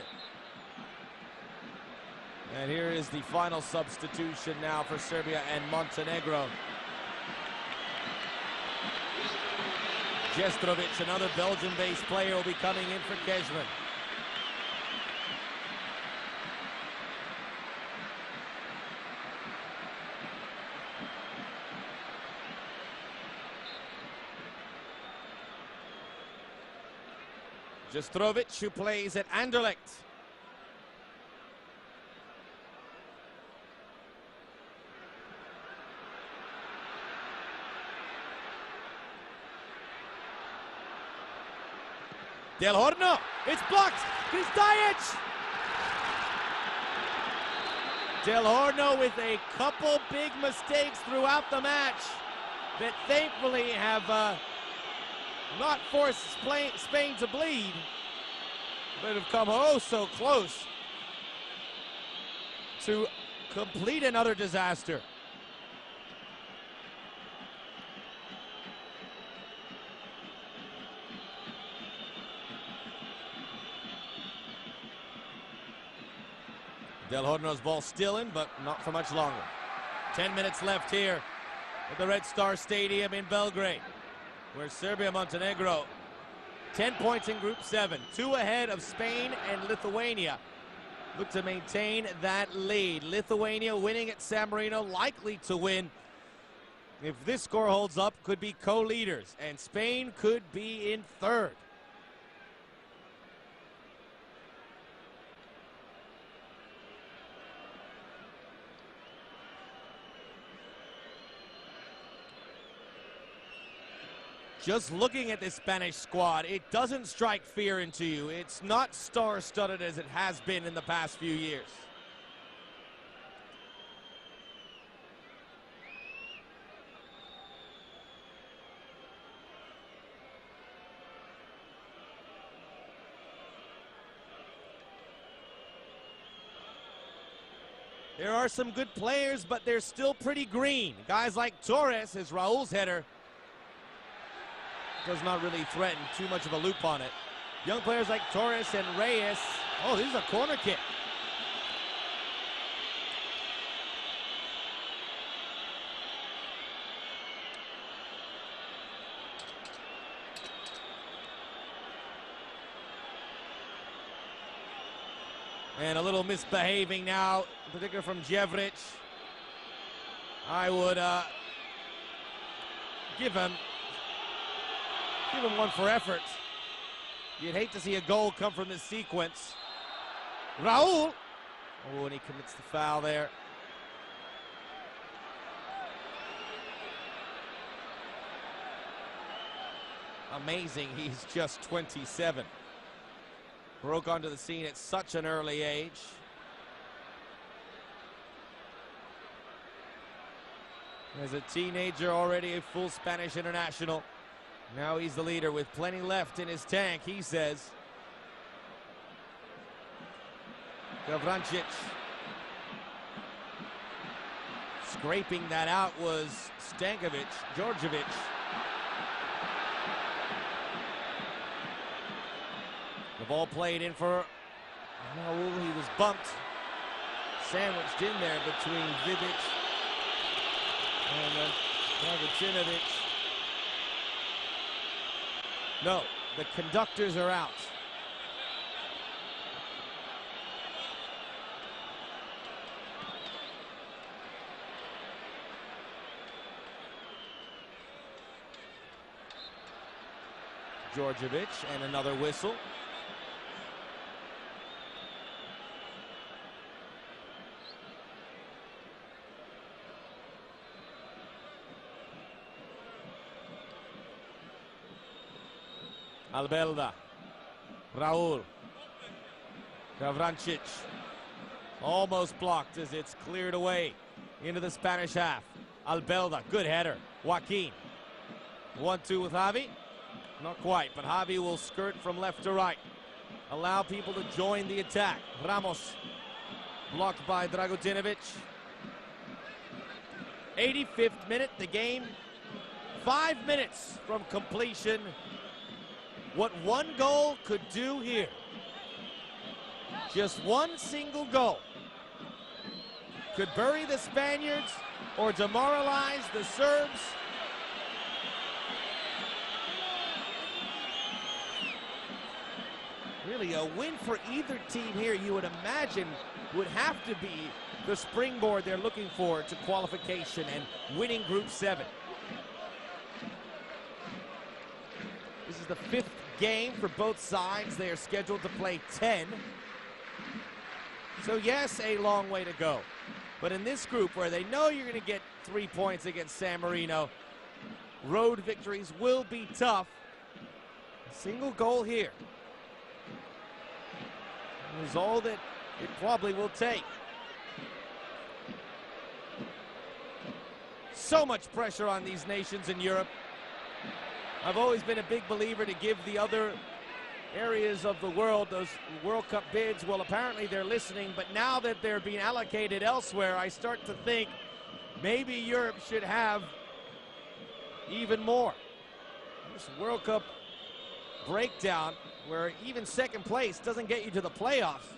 Speaker 1: And here is the final substitution now for Serbia and Montenegro. Jestrovic, another Belgian-based player, will be coming in for Kejman. Jestrovic, who plays at Anderlecht. Del Horno, it's blocked. Kristajic. Del Horno with a couple big mistakes throughout the match that thankfully have not forced Spain to bleed, but have come oh so close to complete another disaster. Del Horno's ball still in, but not for much longer. 10 minutes left here at the Red Star Stadium in Belgrade, where Serbia Montenegro, 10 points in Group 7, 2 ahead of Spain and Lithuania, look to maintain that lead. Lithuania winning at San Marino, likely to win. If this score holds up, could be co-leaders, and Spain could be in third. Just looking at this Spanish squad, it doesn't strike fear into you. It's not star-studded as it has been in the past few years. There are some good players, but they're still pretty green. Guys like Torres, as Raul's header does not really threaten too much of a loop on it. Young players like Torres and Reyes. Oh, this is a corner kick. And a little misbehaving now, in particular from Jevric. I would give him one for effort. You'd hate to see a goal come from this sequence. Raul. Oh, and he commits the foul there. Amazing, he's just 27. Broke onto the scene at such an early age. As a teenager, already a full Spanish international. Now he's the leader with plenty left in his tank, he says. Gavrancic. Scraping that out was Stankovic, Djordjevic. The ball played in for Raul. He was bumped. Sandwiched in there between Vidic and Dragutinovic. No, the conductors are out. Djordjevic and another whistle. Albelda, Raul, Gavrancic, almost blocked as it's cleared away into the Spanish half. Albelda, good header. Joaquin, 1-2 with Javi. Not quite, but Javi will skirt from left to right. Allow people to join the attack. Ramos, blocked by Dragutinovic. 85th minute, the game. 5 minutes from completion. What one goal could do here. Just one single goal could bury the Spaniards or demoralize the Serbs. Really, a win for either team here, you would imagine, would have to be the springboard they're looking for to qualification and winning Group 7. This is the 5th game for both sides. They are scheduled to play 10. So yes, a long way to go. But in this group where they know you're going to get 3 points against San Marino, road victories will be tough. A single goal here is all that it probably will take. So much pressure on these nations in Europe. I've always been a big believer to give the other areas of the world those World Cup bids. Well, apparently they're listening, but now that they're being allocated elsewhere, I start to think maybe Europe should have even more. This World Cup breakdown where even second place doesn't get you to the playoffs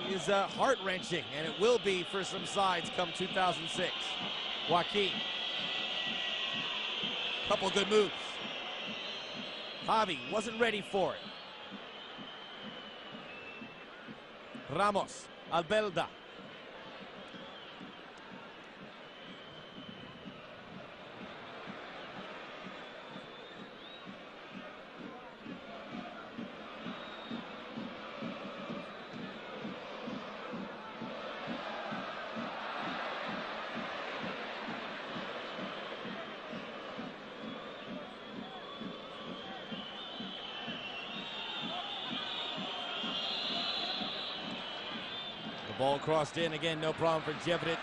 Speaker 1: is heart-wrenching, and it will be for some sides come 2006. Joaquin. Couple good moves. Javi wasn't ready for it. Ramos, Albelda. Ball crossed in again, no problem for Jevric.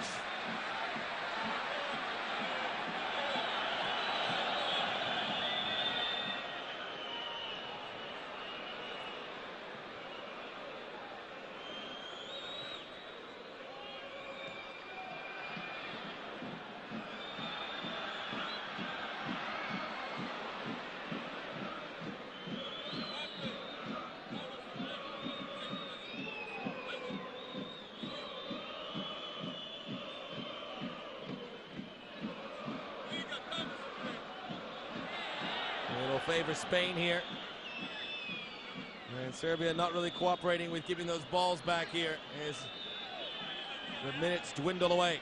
Speaker 1: Favor Spain here. And Serbia not really cooperating with giving those balls back here as the minutes dwindle away.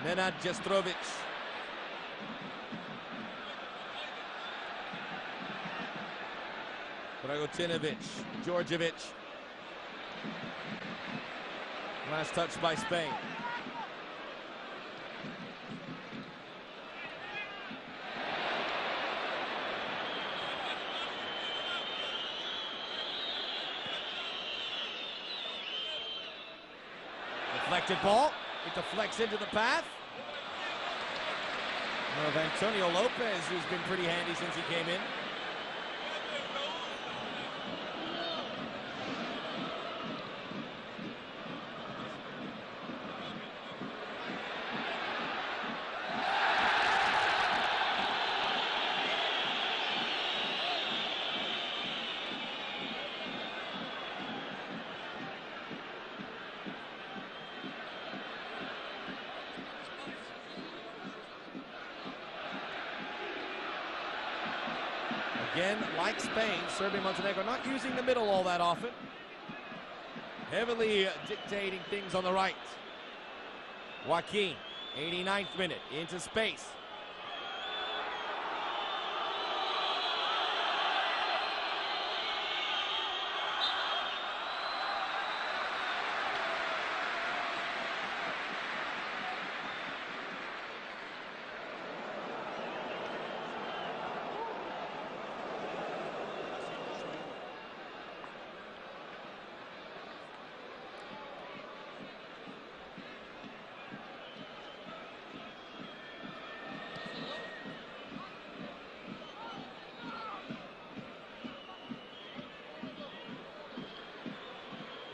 Speaker 1: Nenad Jastrovic. Dragutinovic, Djordjevic. Last touch by Spain. Deflected ball. It deflects into the path of Antonio Lopez, who's been pretty handy since he came in. Again, like Spain, Serbia Montenegro not using the middle all that often. Heavily dictating things on the right. Joaquin, 89th minute, into space.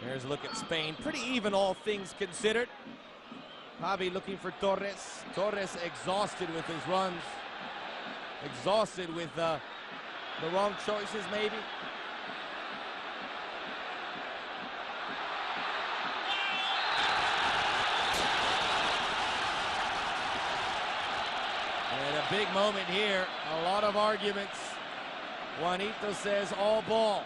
Speaker 1: There's a look at Spain. Pretty even, all things considered. Javi looking for Torres. Torres exhausted with his runs. Exhausted with the wrong choices, maybe. And a big moment here. A lot of arguments. Juanito says all ball.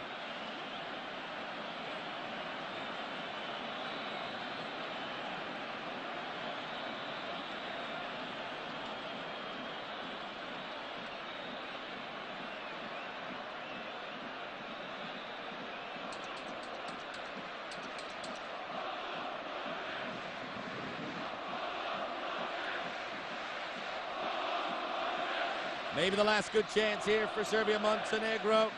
Speaker 1: Maybe the last good chance here for Serbia Montenegro.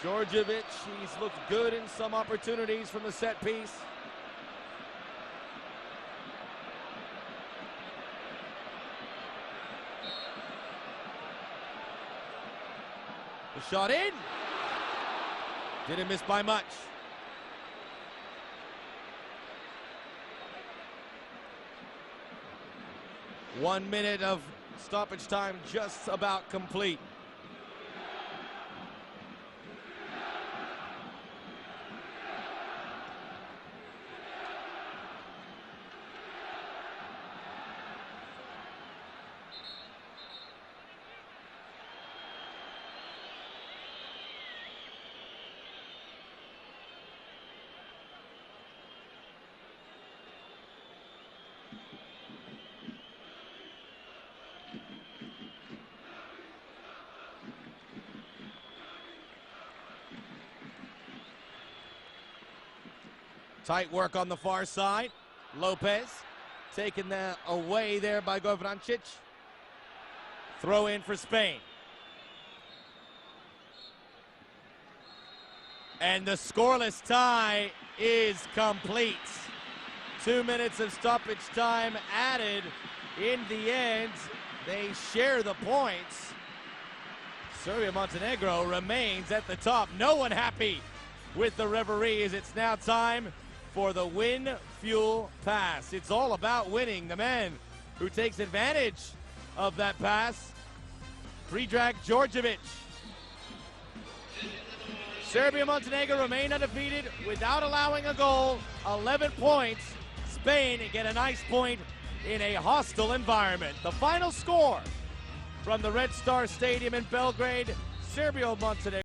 Speaker 1: Djordjevic, he's looked good in some opportunities from the set piece. The shot in. Didn't miss by much. One minute of stoppage time just about complete. Tight work on the far side. Lopez taken away there by Govrancic. Throw in for Spain. And the scoreless tie is complete. 2 minutes of stoppage time added. In the end, they share the points. Serbia Montenegro remains at the top. No one happy with the referees. It's now time for the win fuel pass. It's all about winning. The man who takes advantage of that pass, Predrag Djordjevic. Serbia Montenegro remain undefeated without allowing a goal. 11 points. Spain get a nice point in a hostile environment. The final score from the Red Star Stadium in Belgrade, Serbia Montenegro.